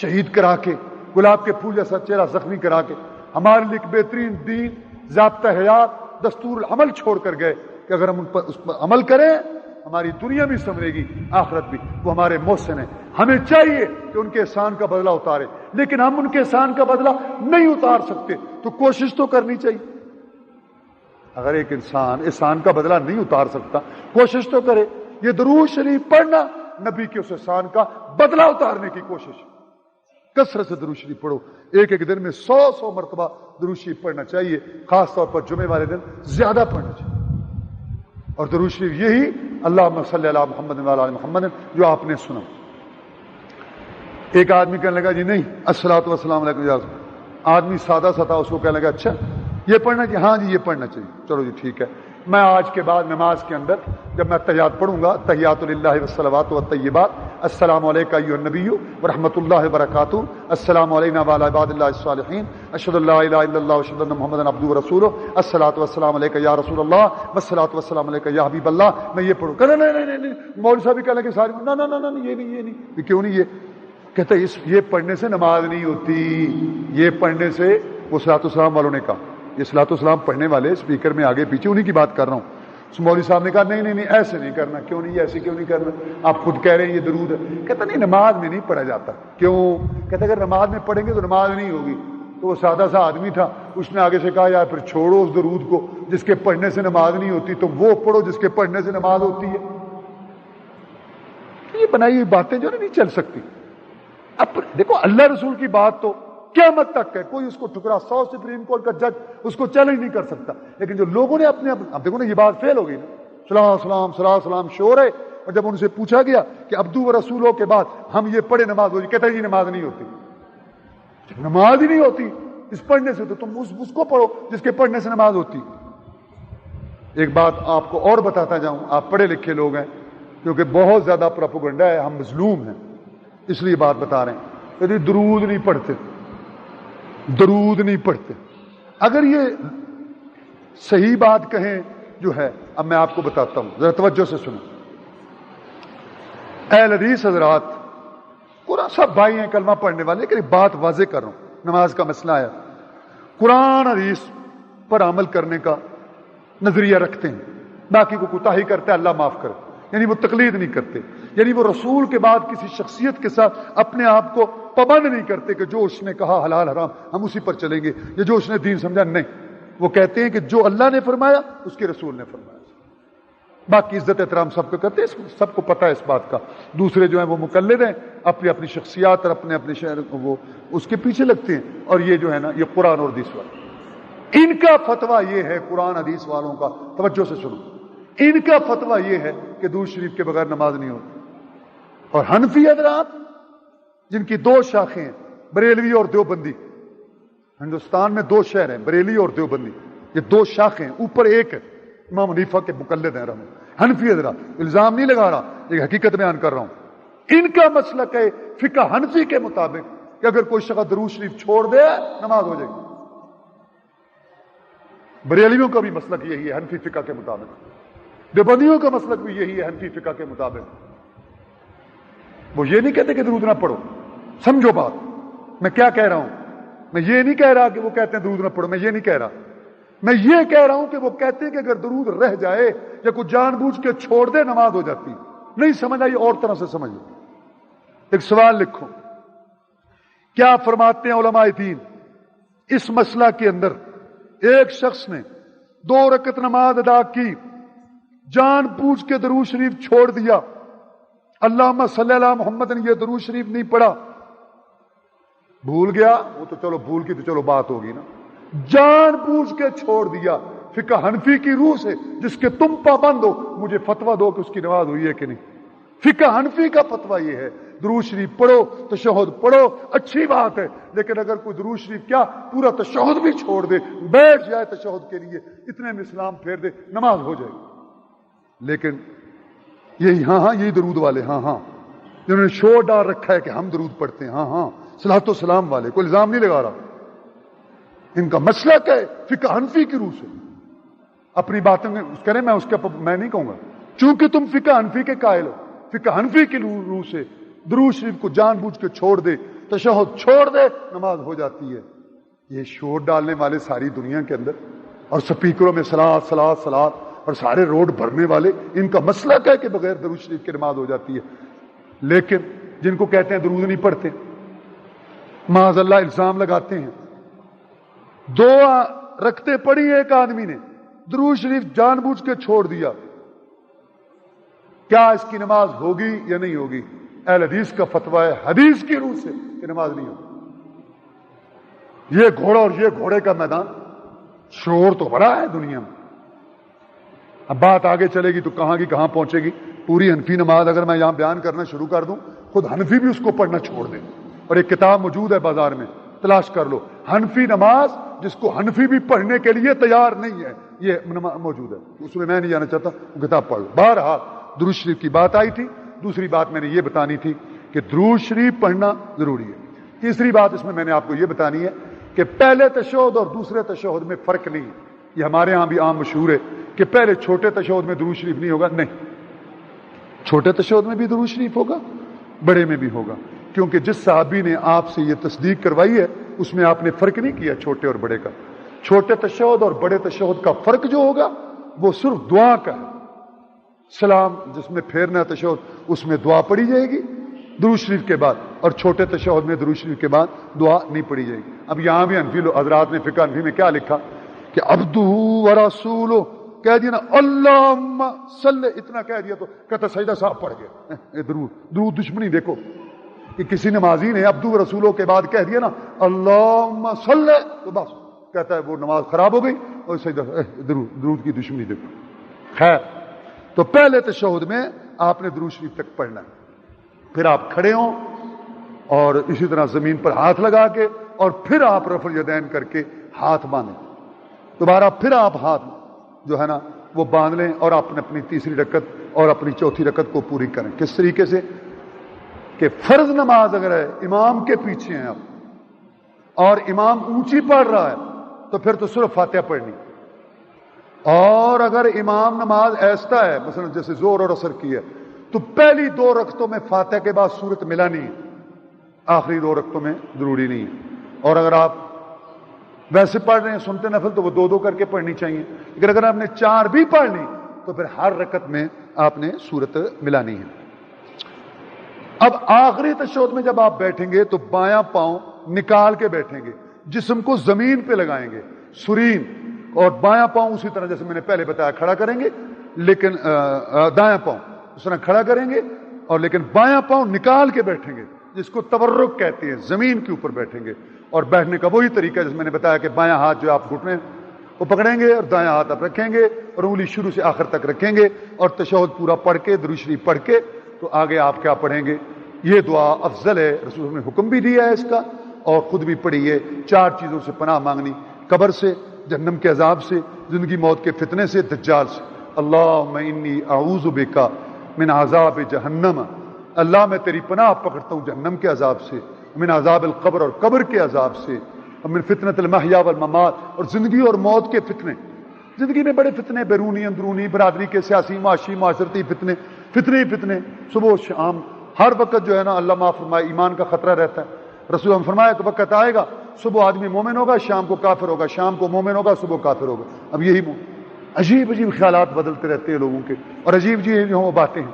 شہید کرا کے، گلاب کے پھول جیسا چہرہ زخمی کرا کے ہمارے لیے ایک بہترین دین، ضابطہ حیات، دستور العمل چھوڑ کر گئے کہ اگر ہم اس پر عمل کریں ہماری دنیا بھی سنورے گی، آخرت بھی۔ وہ ہمارے محسن ہیں، ہمیں چاہیے کہ ان کے احسان کا بدلہ اتارے، لیکن ہم ان کے احسان کا بدلہ نہیں اتار سکتے تو کوشش تو کرنی چاہیے۔ اگر ایک انسان احسان کا بدلہ نہیں اتار سکتا، کوشش تو کرے۔ یہ درود شریف پڑھنا نبی کے اس احسان کا بدلہ اتارنے کی کوشش۔ کثرت سے درود شریف پڑھو، ایک ایک دن میں 100 مرتبہ درود شریف پڑھنا چاہیے، خاص طور پر جمعے والے دن زیادہ پڑھنا چاہیے۔ اور درود شریف یہی اللہم صلی علی محمد وعلی آل محمد جو آپ نے سنا۔ ایک آدمی کہنے لگا جی نہیں الصلوۃ والسلام علیکم یا رسول اللہ۔ آدمی سادہ سا تھا، اس کو کہنے لگا اچھا یہ پڑھنا چاہیے؟ ہاں جی یہ پڑھنا چاہیے۔ چلو جی ٹھیک ہے، میں آج کے بعد نماز کے اندر جب میں تحیات پڑھوں گا، تحیات للہ والصلوات والطیبات، السلام علیکم ایھا النبی ورحمۃ اللہ وبرکاتہ، السلام علینا وعلی عباد اللہ الصالحین، اشہد ان لا الہ الا اللہ واشہد ان محمدا عبدہ ورسولہ، الصلاۃ والسلام علیک یا رسول اللہ والصلاۃ والسلام علیک یا حبیب اللہ۔ میں یہ پڑھوں، کہنا نہیں مولوی صاحب بھی کہنے لگے سارے نہ یہ نہیں کیوں نہیں؟ یہ کہتا ہے یہ پڑھنے سے نماز نہیں ہوتی، یہ پڑھنے سے، وہ صلاۃ والسلام والوں نے کہا، یہ صلاۃ والسلام پڑھنے والے اسپیکر میں آگے پیچھے انہی کی بات کر رہا ہوں۔ مولوی صاحب نے کہا نہیں ایسے نہیں کرنا۔ کیوں نہیں ایسے کیوں نہیں کرنا؟ آپ خود کہہ رہے ہیں یہ درود ہے۔ کہتا نہیں نماز میں نہیں پڑھا جاتا۔ کیوں؟ کہتا اگر نماز میں پڑھیں گے تو نماز نہیں ہوگی۔ تو وہ سادہ سا آدمی تھا، اس نے آگے سے کہا یار پھر چھوڑو اس درود کو، جس کے پڑھنے سے نماز نہیں ہوتی، تو وہ پڑھو جس کے پڑھنے سے نماز ہوتی ہے۔ یہ بنائی ہوئی باتیں جو نہیں چل سکتی۔ اب دیکھو اللہ رسول کی بات تو قیامت تک ہے، کوئی اس کو ٹھکرا 100 سپریم کورٹ کا جج اس کو چیلنج نہیں کر سکتا، لیکن جو لوگوں نے اپنے اب دیکھو نا یہ بات فیل ہو گئی نا، صلاح سلام شور ہے۔ اور جب ان سے پوچھا گیا کہ عبدو و رسولوں کے بعد ہم یہ پڑھے نماز ہو جی، کہتا ہے جی نماز نہیں ہوتی، نماز ہی نہیں ہوتی اس پڑھنے سے، تو تم اس کو پڑھو جس کے پڑھنے سے نماز ہوتی۔ ایک بات آپ کو اور بتاتا جاؤں، آپ پڑھے لکھے لوگ ہیں، کیونکہ بہت زیادہ پروپیگنڈا ہے، ہم مظلوم ہیں اس لیے بات بتا رہے ہیں کہ درود نہیں پڑھتے، درود نہیں پڑھتے۔ اگر یہ صحیح بات کہیں جو ہے، اب میں آپ کو بتاتا ہوں، ذرا توجہ سے سنو۔ اہل حدیث حضرات، قرآن سب بھائی ہیں کلمہ پڑھنے والے، لیکن ایک بات واضح کر رہا ہوں، نماز کا مسئلہ ہے، قرآن حدیث پر عمل کرنے کا نظریہ رکھتے ہیں، باقی کو کوتاہی کرتا ہے اللہ معاف کرے، یعنی وہ تقلید نہیں کرتے، یعنی وہ رسول کے بعد کسی شخصیت کے ساتھ اپنے آپ کو پابند نہیں کرتے کہ جو اس نے کہا حلال حرام ہم اسی پر چلیں گے، یا جو اس نے دین سمجھا نہیں، وہ کہتے ہیں کہ جو اللہ نے فرمایا اس کے رسول نے فرمایا۔ باقی عزت احترام سب کو کرتے ہیں، سب کو پتہ ہے اس بات کا۔ دوسرے جو ہیں وہ مقلد ہیں، اپنی اپنی شخصیات اور اپنے اپنے شہر وہ اس کے پیچھے لگتے ہیں، اور یہ جو ہے نا یہ قرآن اور حدیث والے، ان کا فتویٰ یہ ہے، قرآن حدیث والوں کا، توجہ سے سنو، ان کا فتویٰ یہ ہے کہ درود شریف کے بغیر نماز نہیں ہوتی۔ اور حنفی حضرات جن کی دو شاخیں ہیں، بریلوی اور دیوبندی، ہندوستان میں دو شہر ہیں بریلی اور دیوبندی، یہ دو شاخیں ہیں، اوپر ایک ہے، امام حنیفہ کے مقلد ہیں رحمہ۔ حنفی حضرات، الزام نہیں لگا رہا، ایک حقیقت بیان کر رہا ہوں، ان کا مسلک ہے فقہ حنفی کے مطابق کہ اگر کوئی شخص درود شریف چھوڑ دے نماز ہو جائے گی۔ بریلیوں کا بھی مسلک یہی ہے حنفی فقہ کے مطابق، دیوبندیوں کا مسلک بھی یہی ہے حنفی فقہ کے مطابق۔ وہ یہ نہیں کہتے کہ درود نہ پڑھو، سمجھو بات میں کیا کہہ رہا ہوں، میں یہ نہیں کہہ رہا کہ وہ کہتے ہیں درود نہ پڑھو، میں یہ نہیں کہہ رہا، میں یہ کہہ رہا ہوں کہ وہ کہتے ہیں کہ اگر درود رہ جائے یا کوئی جان بوجھ کے چھوڑ دے نماز ہو جاتی۔ نہیں سمجھ آئی اور طرح سے سمجھ لو۔ ایک سوال لکھو، کیا فرماتے ہیں علماء دین اس مسئلہ کے اندر؟ ایک شخص نے 2 رکعت نماز ادا کی، جان بوجھ کے درود شریف چھوڑ دیا، اللہم صلی علی محمد نے یہ درود شریف نہیں پڑھا، بھول گیا، وہ تو چلو بھول کی تو چلو بات ہوگی نا، جان بوجھ کے چھوڑ دیا، فقہ حنفی کی روح سے جس کے تم پابند ہو مجھے فتویٰ دو کہ اس کی نماز ہوئی ہے کہ نہیں۔ فقہ حنفی کا فتویٰ یہ ہے درود شریف پڑھو، تشہد پڑھو، اچھی بات ہے، لیکن اگر کوئی درود شریف کیا پورا تشہد بھی چھوڑ دے، بیٹھ جائے تشہد کے لیے، اتنے میں اسلام پھیر دے، نماز ہو جائے گی۔ لیکن یہی ہاں یہی درود والے جنہوں نے شور ڈال رکھا ہے کہ ہم درود پڑھتے ہیں، صلاۃ و سلام والے، کوئی الزام نہیں لگا رہا، ان کا مسلک ہے فقہ حنفی کی روح سے. اپنی باتوں میں کریں، میں اس کے میں نہیں کہوں گا، چونکہ تم فقہ حنفی کے قائل ہو، فقہ حنفی کی روح سے درود شریف کو جان بوجھ کے چھوڑ دے، تشہد چھوڑ دے، نماز ہو جاتی ہے. یہ شور ڈالنے والے ساری دنیا کے اندر اور سپیکروں میں صلاۃ صلاۃ صلاۃ اور سارے روڈ بھرنے والے، ان کا مسلک ہے کہ بغیر درود شریف کی نماز ہو جاتی ہے. لیکن جن کو کہتے ہیں درود نہیں پڑھتے، معاذ اللہ الزام لگاتے ہیں. 2 رکعتیں پڑھی ایک آدمی نے، درود شریف جان بوجھ کے چھوڑ دیا، کیا اس کی نماز ہوگی یا نہیں ہوگی؟ اہل حدیث کا فتویٰ ہے حدیث کی روح سے کہ نماز نہیں ہوگی. یہ گھوڑا اور یہ گھوڑے کا میدان، شور تو بڑا ہے دنیا میں. اب بات آگے چلے گی تو کہاں کی کہاں پہنچے گی. پوری حنفی نماز اگر میں یہاں بیان کرنا شروع کر دوں، خود حنفی بھی اس کو پڑھنا چھوڑ دیں. اور ایک کتاب موجود ہے بازار میں، تلاش کر لو، حنفی نماز، جس کو حنفی بھی پڑھنے کے لیے تیار نہیں ہے، یہ موجود ہے. اس میں نہیں جانا چاہتا، وہ کتاب پڑھ لو. بہرحال درود شریف کی بات آئی تھی. دوسری بات میں نے یہ بتانی تھی کہ درود شریف پڑھنا ضروری ہے. تیسری بات اس میں نے آپ کو یہ بتانی ہے کہ پہلے تشہد اور دوسرے تشہد میں فرق نہیں ہے. یہ ہمارے ہاں بھی عام مشہور ہے کہ پہلے چھوٹے تشہد میں درود شریف نہیں ہوگا. نہیں، چھوٹے تشہد میں بھی درود شریف ہوگا، بڑے میں بھی ہوگا. کیونکہ جس صحابی نے آپ سے یہ تصدیق کروائی ہے اس میں آپ نے فرق نہیں کیا چھوٹے اور بڑے کا. چھوٹے تشہد اور بڑے تشہد کا فرق جو ہوگا وہ صرف دعا کا ہے. سلام جس میں پھیرنا تشہد، اس میں دعا پڑھی جائے گی درود شریف کے بعد، اور چھوٹے تشہد میں درود شریف کے بعد دعا نہیں پڑھی جائے گی. اب یہاں بھی حنفی حضرات نے فقہ حنفی میں کیا لکھا کہ عبدہ ورسولہ کہہ دیا نا، اللہم صلی، اتنا کہہ دیا تو کہتا سجدہ صاحب پڑھ گیا. درود دشمنی دیکھو کہ کسی نمازی نے عبدہ ورسولہ کے بعد کہہ دیا نا اللہم صلی، تو بس کہتا ہے وہ نماز خراب ہو گئی اور سجدہ درود کی دشمنی دیکھو. خیر، تو پہلے تشہد میں آپ نے درود شریف تک پڑھنا ہے. پھر آپ کھڑے ہوں اور اسی طرح زمین پر ہاتھ لگا کے، اور پھر آپ رفع الیدین کر کے ہاتھ باندھیں. دوبارہ پھر آپ ہاتھ جو ہے نا وہ باندھ لیں اور اپنی تیسری رکعت اور اپنی چوتھی رکعت کو پوری کریں. کس طریقے سے کہ فرض نماز اگر ہے، امام کے پیچھے ہیں آپ اور امام اونچی پڑھ رہا ہے تو پھر تو صرف فاتحہ پڑھنی. اور اگر امام نماز ایسا ہے، مثلا جیسے زور اور عصر کی ہے، تو پہلی 2 رکعتوں میں فاتحہ کے بعد سورت ملانی ہے، آخری 2 رکعتوں میں ضروری نہیں ہے. اور اگر آپ ویسے پڑھ رہے ہیں سنتے نفل تو وہ 2 کر کے پڑھنی چاہیے. لیکن اگر آپ نے 4 بھی پڑھ لی تو پھر ہر رکعت میں آپ نے سورت ملانی ہے. اب آخری تشہد میں جب آپ بیٹھیں گے تو بایاں پاؤں نکال کے بیٹھیں گے، جسم کو زمین پہ لگائیں گے سرین، اور بایاں پاؤں اسی طرح جیسے میں نے پہلے بتایا کھڑا کریں گے، لیکن دایاں پاؤں اس طرح کھڑا کریں گے، اور لیکن بایاں پاؤں نکال کے بیٹھیں گے، جس کو تورک کہتے ہیں. زمین کے اوپر بیٹھیں گے. اور بیٹھنے کا وہی طریقہ جس میں نے بتایا کہ بایاں ہاتھ جو آپ گھٹنے وہ پکڑیں گے اور دایاں ہاتھ آپ رکھیں گے اور انگلی شروع سے آخر تک رکھیں گے، اور تشہد پورا پڑھ کے درود شریف پڑھ کے تو آگے آپ کیا پڑھیں گے. یہ دعا افضل ہے، رسول اللہ نے حکم بھی دیا ہے اس کا اور خود بھی پڑھی ہے. 4 چیزوں سے پناہ مانگنی، قبر سے، جہنم کے عذاب سے، زندگی موت کے فتنے سے، دجال سے. اللہم انی اعوذ بک من عذاب جہنم، اللہ میں تیری پناہ پکڑتا ہوں جہنم کے عذاب سے، من عذاب القبر، اور قبر کے عذاب سے، من فتنۃ المحیا والممات، اور زندگی اور موت کے فتنے. زندگی میں بڑے فتنے، بیرونی اندرونی، برادری کے سیاسی معاشی معاشرتی فتنے، فتنے ہی فتنے، صبح و شام ہر وقت جو ہے نا اللہ معاف فرمائے ایمان کا خطرہ رہتا ہے. رسول ہم فرمایا کہ وقت آئے گا صبح آدمی مومن ہوگا، شام کو کافر ہوگا، شام کو مومن ہوگا، صبح کافر ہوگا. اب یہی عجیب عجیب خیالات بدلتے رہتے ہیں لوگوں کے، اور عجیب جی وہ باتیں ہیں.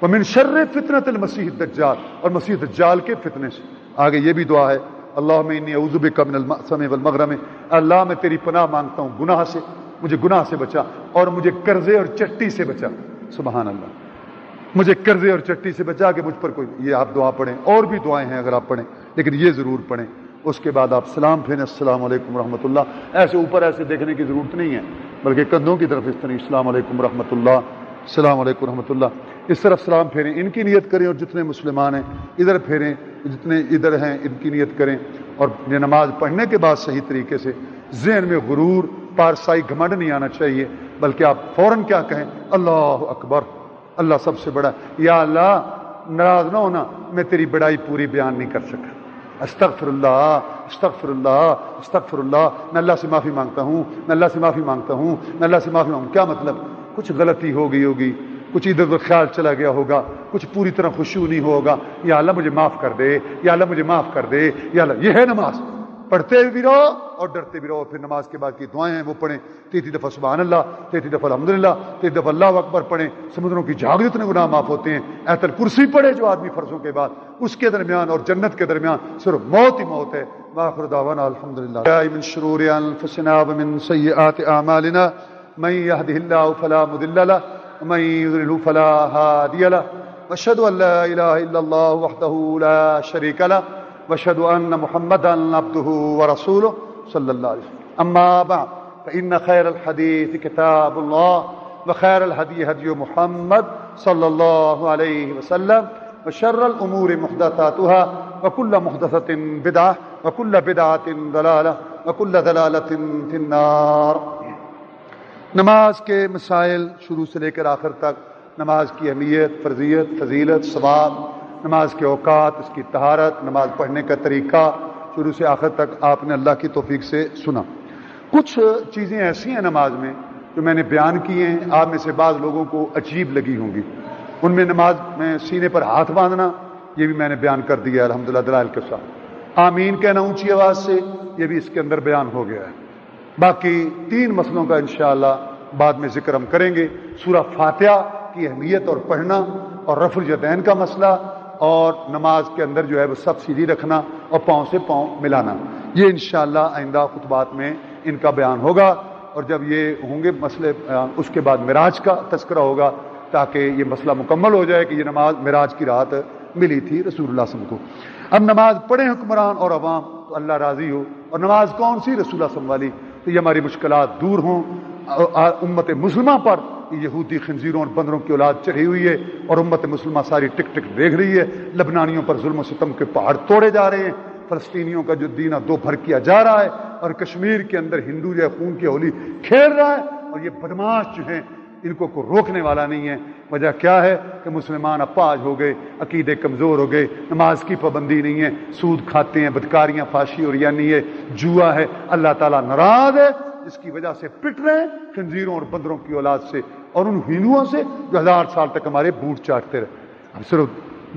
ومن شر فتنۃ المسیح الدجال، اور مسیح دجال کے فتنے سے. آگے یہ بھی دعا ہے، اللہم انی اعوذ بک من المأثم والمغرم، اللہ میں تیری پناہ مانگتا ہوں گناہ سے، مجھے گناہ سے بچا اور مجھے قرضے اور چٹی سے بچا. سبحان اللہ، مجھے قرضے اور چٹی سے بچا کہ مجھ پر کوئی. یہ آپ دعا پڑھیں، اور بھی دعائیں ہیں اگر آپ پڑھیں، لیکن یہ ضرور پڑھیں. اس کے بعد آپ سلام پھیریں، السلام علیکم ورحمۃ اللہ. ایسے اوپر ایسے دیکھنے کی ضرورت نہیں ہے، بلکہ کندھوں کی طرف اس طرح السلام علیکم ورحمۃ اللہ، السلام علیکم ورحمۃ اللہ، اس طرف سلام پھیریں. ان کی نیت کریں، اور جتنے مسلمان ہیں ادھر پھیریں، جتنے ادھر ہیں ان کی نیت کریں. اور یہ نماز پڑھنے کے بعد صحیح طریقے سے ذہن میں غرور، پارسائی، گھمنڈ نہیں آنا چاہیے، بلکہ آپ فوراً کیا کہیں، اللہ اکبر، اللہ سب سے بڑا. یا اللہ ناراض نہ ہونا، میں تیری بڑائی پوری بیان نہیں کر سکا، استغفر اللہ استغفر اللہ استغفر اللہ، میں اللہ سے معافی مانگتا ہوں، میں اللہ سے معافی مانگتا ہوں، میں اللہ سے معافی مانگتا ہوں۔ کیا مطلب؟ کچھ غلطی ہو گئی ہوگی، کچھ ادھر ادھر خیال چلا گیا ہوگا، کچھ پوری طرح خشوع نہیں ہوگا، یا اللہ مجھے معاف کر دے، یا اللہ مجھے معاف کر دے، یا اللہ۔ یہ ہے نماز، پڑھتے بھی رہو اور ڈرتے بھی رہو۔ پھر نماز کے بعد کی دعائیں ہیں وہ پڑھیں، 33 دفعہ سبحان اللہ، 33 دفعہ الحمدللہ، 33 دفعہ اللہ اکبر پڑھیں، سمندروں کی جھاگ جتنے گناہ معاف ہوتے ہیں۔ آیت الکرسی پڑھے جو آدمی فرضوں کے بعد، اس کے درمیان اور جنت کے درمیان صرف موت ہی موت ہے۔ وآخر دعوانا الحمدللہ من شرور انفسنا ومن سیئات اعمالنا من يهده الله فلا مضل له ومن يضلل فلا هادي له واشهد ان لا اله الا الله وحده لا شريك له واشهد ان محمدا عبده ورسوله صلى الله عليه وسلم. اما بعد فان خير الحديث كتاب الله وخير الهدي هدي محمد صلى الله عليه وسلم وشر الامور محدثاتها وكل محدثة بدعة وكل بدعة ضلالة وكل ضلالة في النار. نماز کے مسائل شروع سے لے کر آخر تک، نماز کی اہمیت، فرضیت، فضیلت، ثواب، نماز کے اوقات، اس کی طہارت، نماز پڑھنے کا طریقہ، شروع سے آخر تک آپ نے اللہ کی توفیق سے سنا۔ کچھ چیزیں ایسی ہیں نماز میں جو میں نے بیان کی ہیں، آپ میں سے بعض لوگوں کو عجیب لگی ہوں گی۔ ان میں نماز میں سینے پر ہاتھ باندھنا، یہ بھی میں نے بیان کر دیا الحمدللہ دلائل کے ساتھ۔ آمین کہنا اونچی آواز سے، یہ بھی اس کے اندر بیان ہو گیا ہے۔ باقی 3 مسئلوں کا انشاءاللہ بعد میں ذکر ہم کریں گے۔ سورہ فاتحہ کی اہمیت اور پڑھنا، اور رفع الیدین کا مسئلہ، اور نماز کے اندر جو ہے وہ سب سیدھی رکھنا اور پاؤں سے پاؤں ملانا، یہ انشاءاللہ آئندہ خطبات میں ان کا بیان ہوگا۔ اور جب یہ ہوں گے مسئلے، اس کے بعد معراج کا تذکرہ ہوگا، تاکہ یہ مسئلہ مکمل ہو جائے کہ یہ نماز معراج کی رات ملی تھی رسول اللہ صلی اللہ علیہ وسلم کو۔ اب نماز پڑھیں حکمران اور عوام تو اللہ راضی ہو، اور نماز کون سی؟ رسول اللہ صلی اللہ علیہ وسلم والی، تو یہ ہماری مشکلات دور ہوں۔ امت مسلمہ پر یہودی خنزیروں اور بندروں کی اولاد چڑھی ہوئی ہے، اور امت مسلمہ ساری ٹک ٹک دیکھ رہی ہے۔ لبنانیوں پر ظلم و ستم کے پہاڑ توڑے جا رہے ہیں، فلسطینیوں کا جو دینہ دو بھر کیا جا رہا ہے، اور کشمیر کے اندر ہندو جو ہے خون کی ہولی کھیل رہا ہے، اور یہ بدماش جو ہیں ان کو کوئی روکنے والا نہیں ہے۔ وجہ کیا ہے کہ مسلمان اپاہج ہو گئے، عقیدے کمزور ہو گئے، نماز کی پابندی نہیں ہے، سود کھاتے ہیں، بدکاریاں، فحاشی اور یعنی ہے، جوا ہے۔ اللہ تعالیٰ ناراض ہے، جس کی وجہ سے پٹ رہے ہیں خنزیروں اور بندروں کی اولاد سے، اور ان ہندوؤں سے جو 1000 سال تک ہمارے بوٹ چاٹتے رہے۔ اب صرف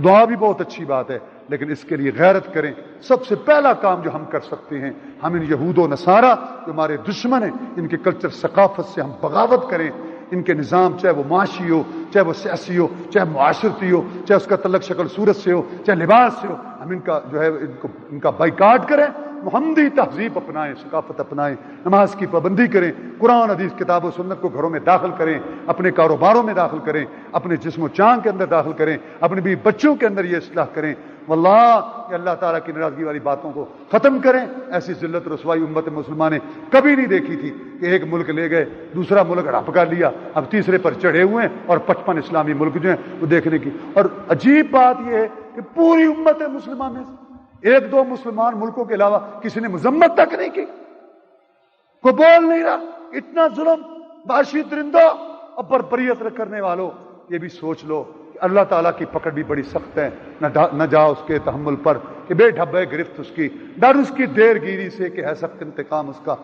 دعا بھی بہت اچھی بات ہے، لیکن اس کے لیے غیرت کریں۔ سب سے پہلا کام جو ہم کر سکتے ہیں، ہم ان یہود و نصارہ جو ہمارے دشمن ہیں، ان کے کلچر ثقافت سے ہم بغاوت کریں۔ ان کے نظام، چاہے وہ معاشی ہو، چاہے وہ سیاسی ہو، چاہے معاشرتی ہو، چاہے اس کا تعلق شکل صورت سے ہو، چاہے لباس سے ہو، ہم ان کا جو ہے ان کا بائیکاٹ کریں، محمدی تہذیب اپنائیں، ثقافت اپنائیں، نماز کی پابندی کریں، قرآن حدیث کتاب و سنت کو گھروں میں داخل کریں، اپنے کاروباروں میں داخل کریں، اپنے جسم و جان کے اندر داخل کریں، اپنے بھی بچوں کے اندر یہ اصلاح کریں۔ واللہ کہ اللہ تعالیٰ کی ناراضگی والی باتوں کو ختم کریں۔ ایسی ذلت رسوائی امت مسلمہ نے کبھی نہیں دیکھی تھی کہ ایک ملک لے گئے، دوسرا ملک ہڑپ کر لیا، اب تیسرے پر چڑھے ہوئے ہیں، اور 55 اسلامی ملک جو ہیں وہ دیکھنے کی۔ اور عجیب بات یہ ہے کہ پوری امت مسلمہ میں 1-2 مسلمان ملکوں کے علاوہ کسی نے مذمت تک نہیں کی، کوئی بول نہیں رہا۔ اتنا ظلم، وحشی درندوں اور بربریت کرنے والوں، یہ بھی سوچ لو کہ اللہ تعالیٰ کی پکڑ بھی بڑی سخت ہے۔ نہ جاؤ اس کے تحمل پر کہ بے ڈھبے گرفت اس کی، ڈر اس کی دیر گیری سے کہ ہے سخت انتقام اس کا،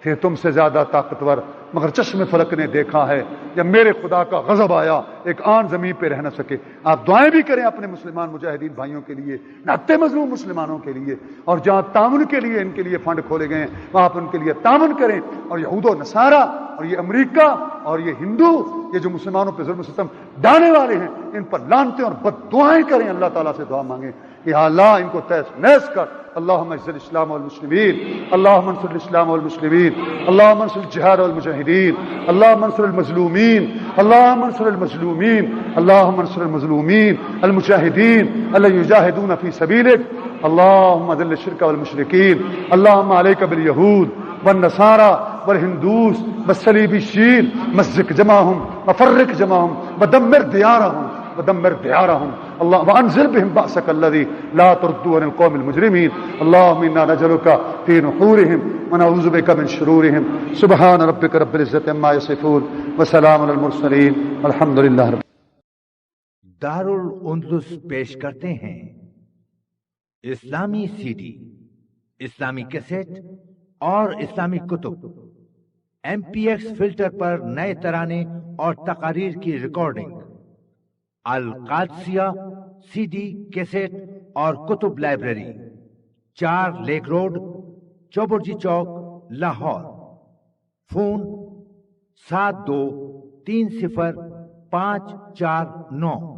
تھے تم سے زیادہ طاقتور مگر چشم فلک نے دیکھا ہے، جب میرے خدا کا غضب آیا ایک آن زمین پہ رہ نہ سکے۔ آپ دعائیں بھی کریں اپنے مسلمان مجاہدین بھائیوں کے لیے، نہتے مظلوم مسلمانوں کے لیے، اور جہاں تعاون کے لیے ان کے لیے فنڈ کھولے گئے ہیں وہاں آپ ان کے لیے تعاون کریں۔ اور یہود و نصارہ اور یہ امریکہ اور یہ ہندو، یہ جو مسلمانوں پہ ظلم و ستم ڈالنے والے ہیں، ان پر لعنتیں اور بد دعائیں کریں، اللہ تعالیٰ سے دعا مانگیں کہ یا اللہ ان کو تہس نحس کر۔ اللہم اعز الاسلام والمسلمین، اللہم انصر الاسلام والمسلمین، اللہم انصر الجہاد والمجاہدین، اللہم انصر المظلومین، اللہم انصر المظلومین، اللہم انصر المظلومین المجاہدین الذین یجاہدون فی سبیلک، اللہم اذل الشرک والمشرکین، اللہم علیک بالیہود والنصارى والہندوس والصلیبیین، مزق جمعہم وفرق جمعہم ودمر دیارہم ودمر دیارہم، اللہ وانزل بهم بأسك الذي لا ترد عن القوم المجرمين، اللهم انا نجعلك في نحورهم ونعوذ بك من شرورهم، سبحان ربك رب العزة عما يصفون وسلام على المرسلين والحمد لله رب۔ دار الاندلس پیش کرتے ہیں اسلامی سی ڈی، اسلامی کیسٹ اور اسلامی کتب، ایم پی ایکس فلٹر پر نئے ترانے اور تقاریر کی ریکارڈنگ، القادسیہ سی ڈی، کیسٹ اور کتب لائبریری، 4 لیک روڈ، چوبرجی چوک، لاہور۔ فون 72305449۔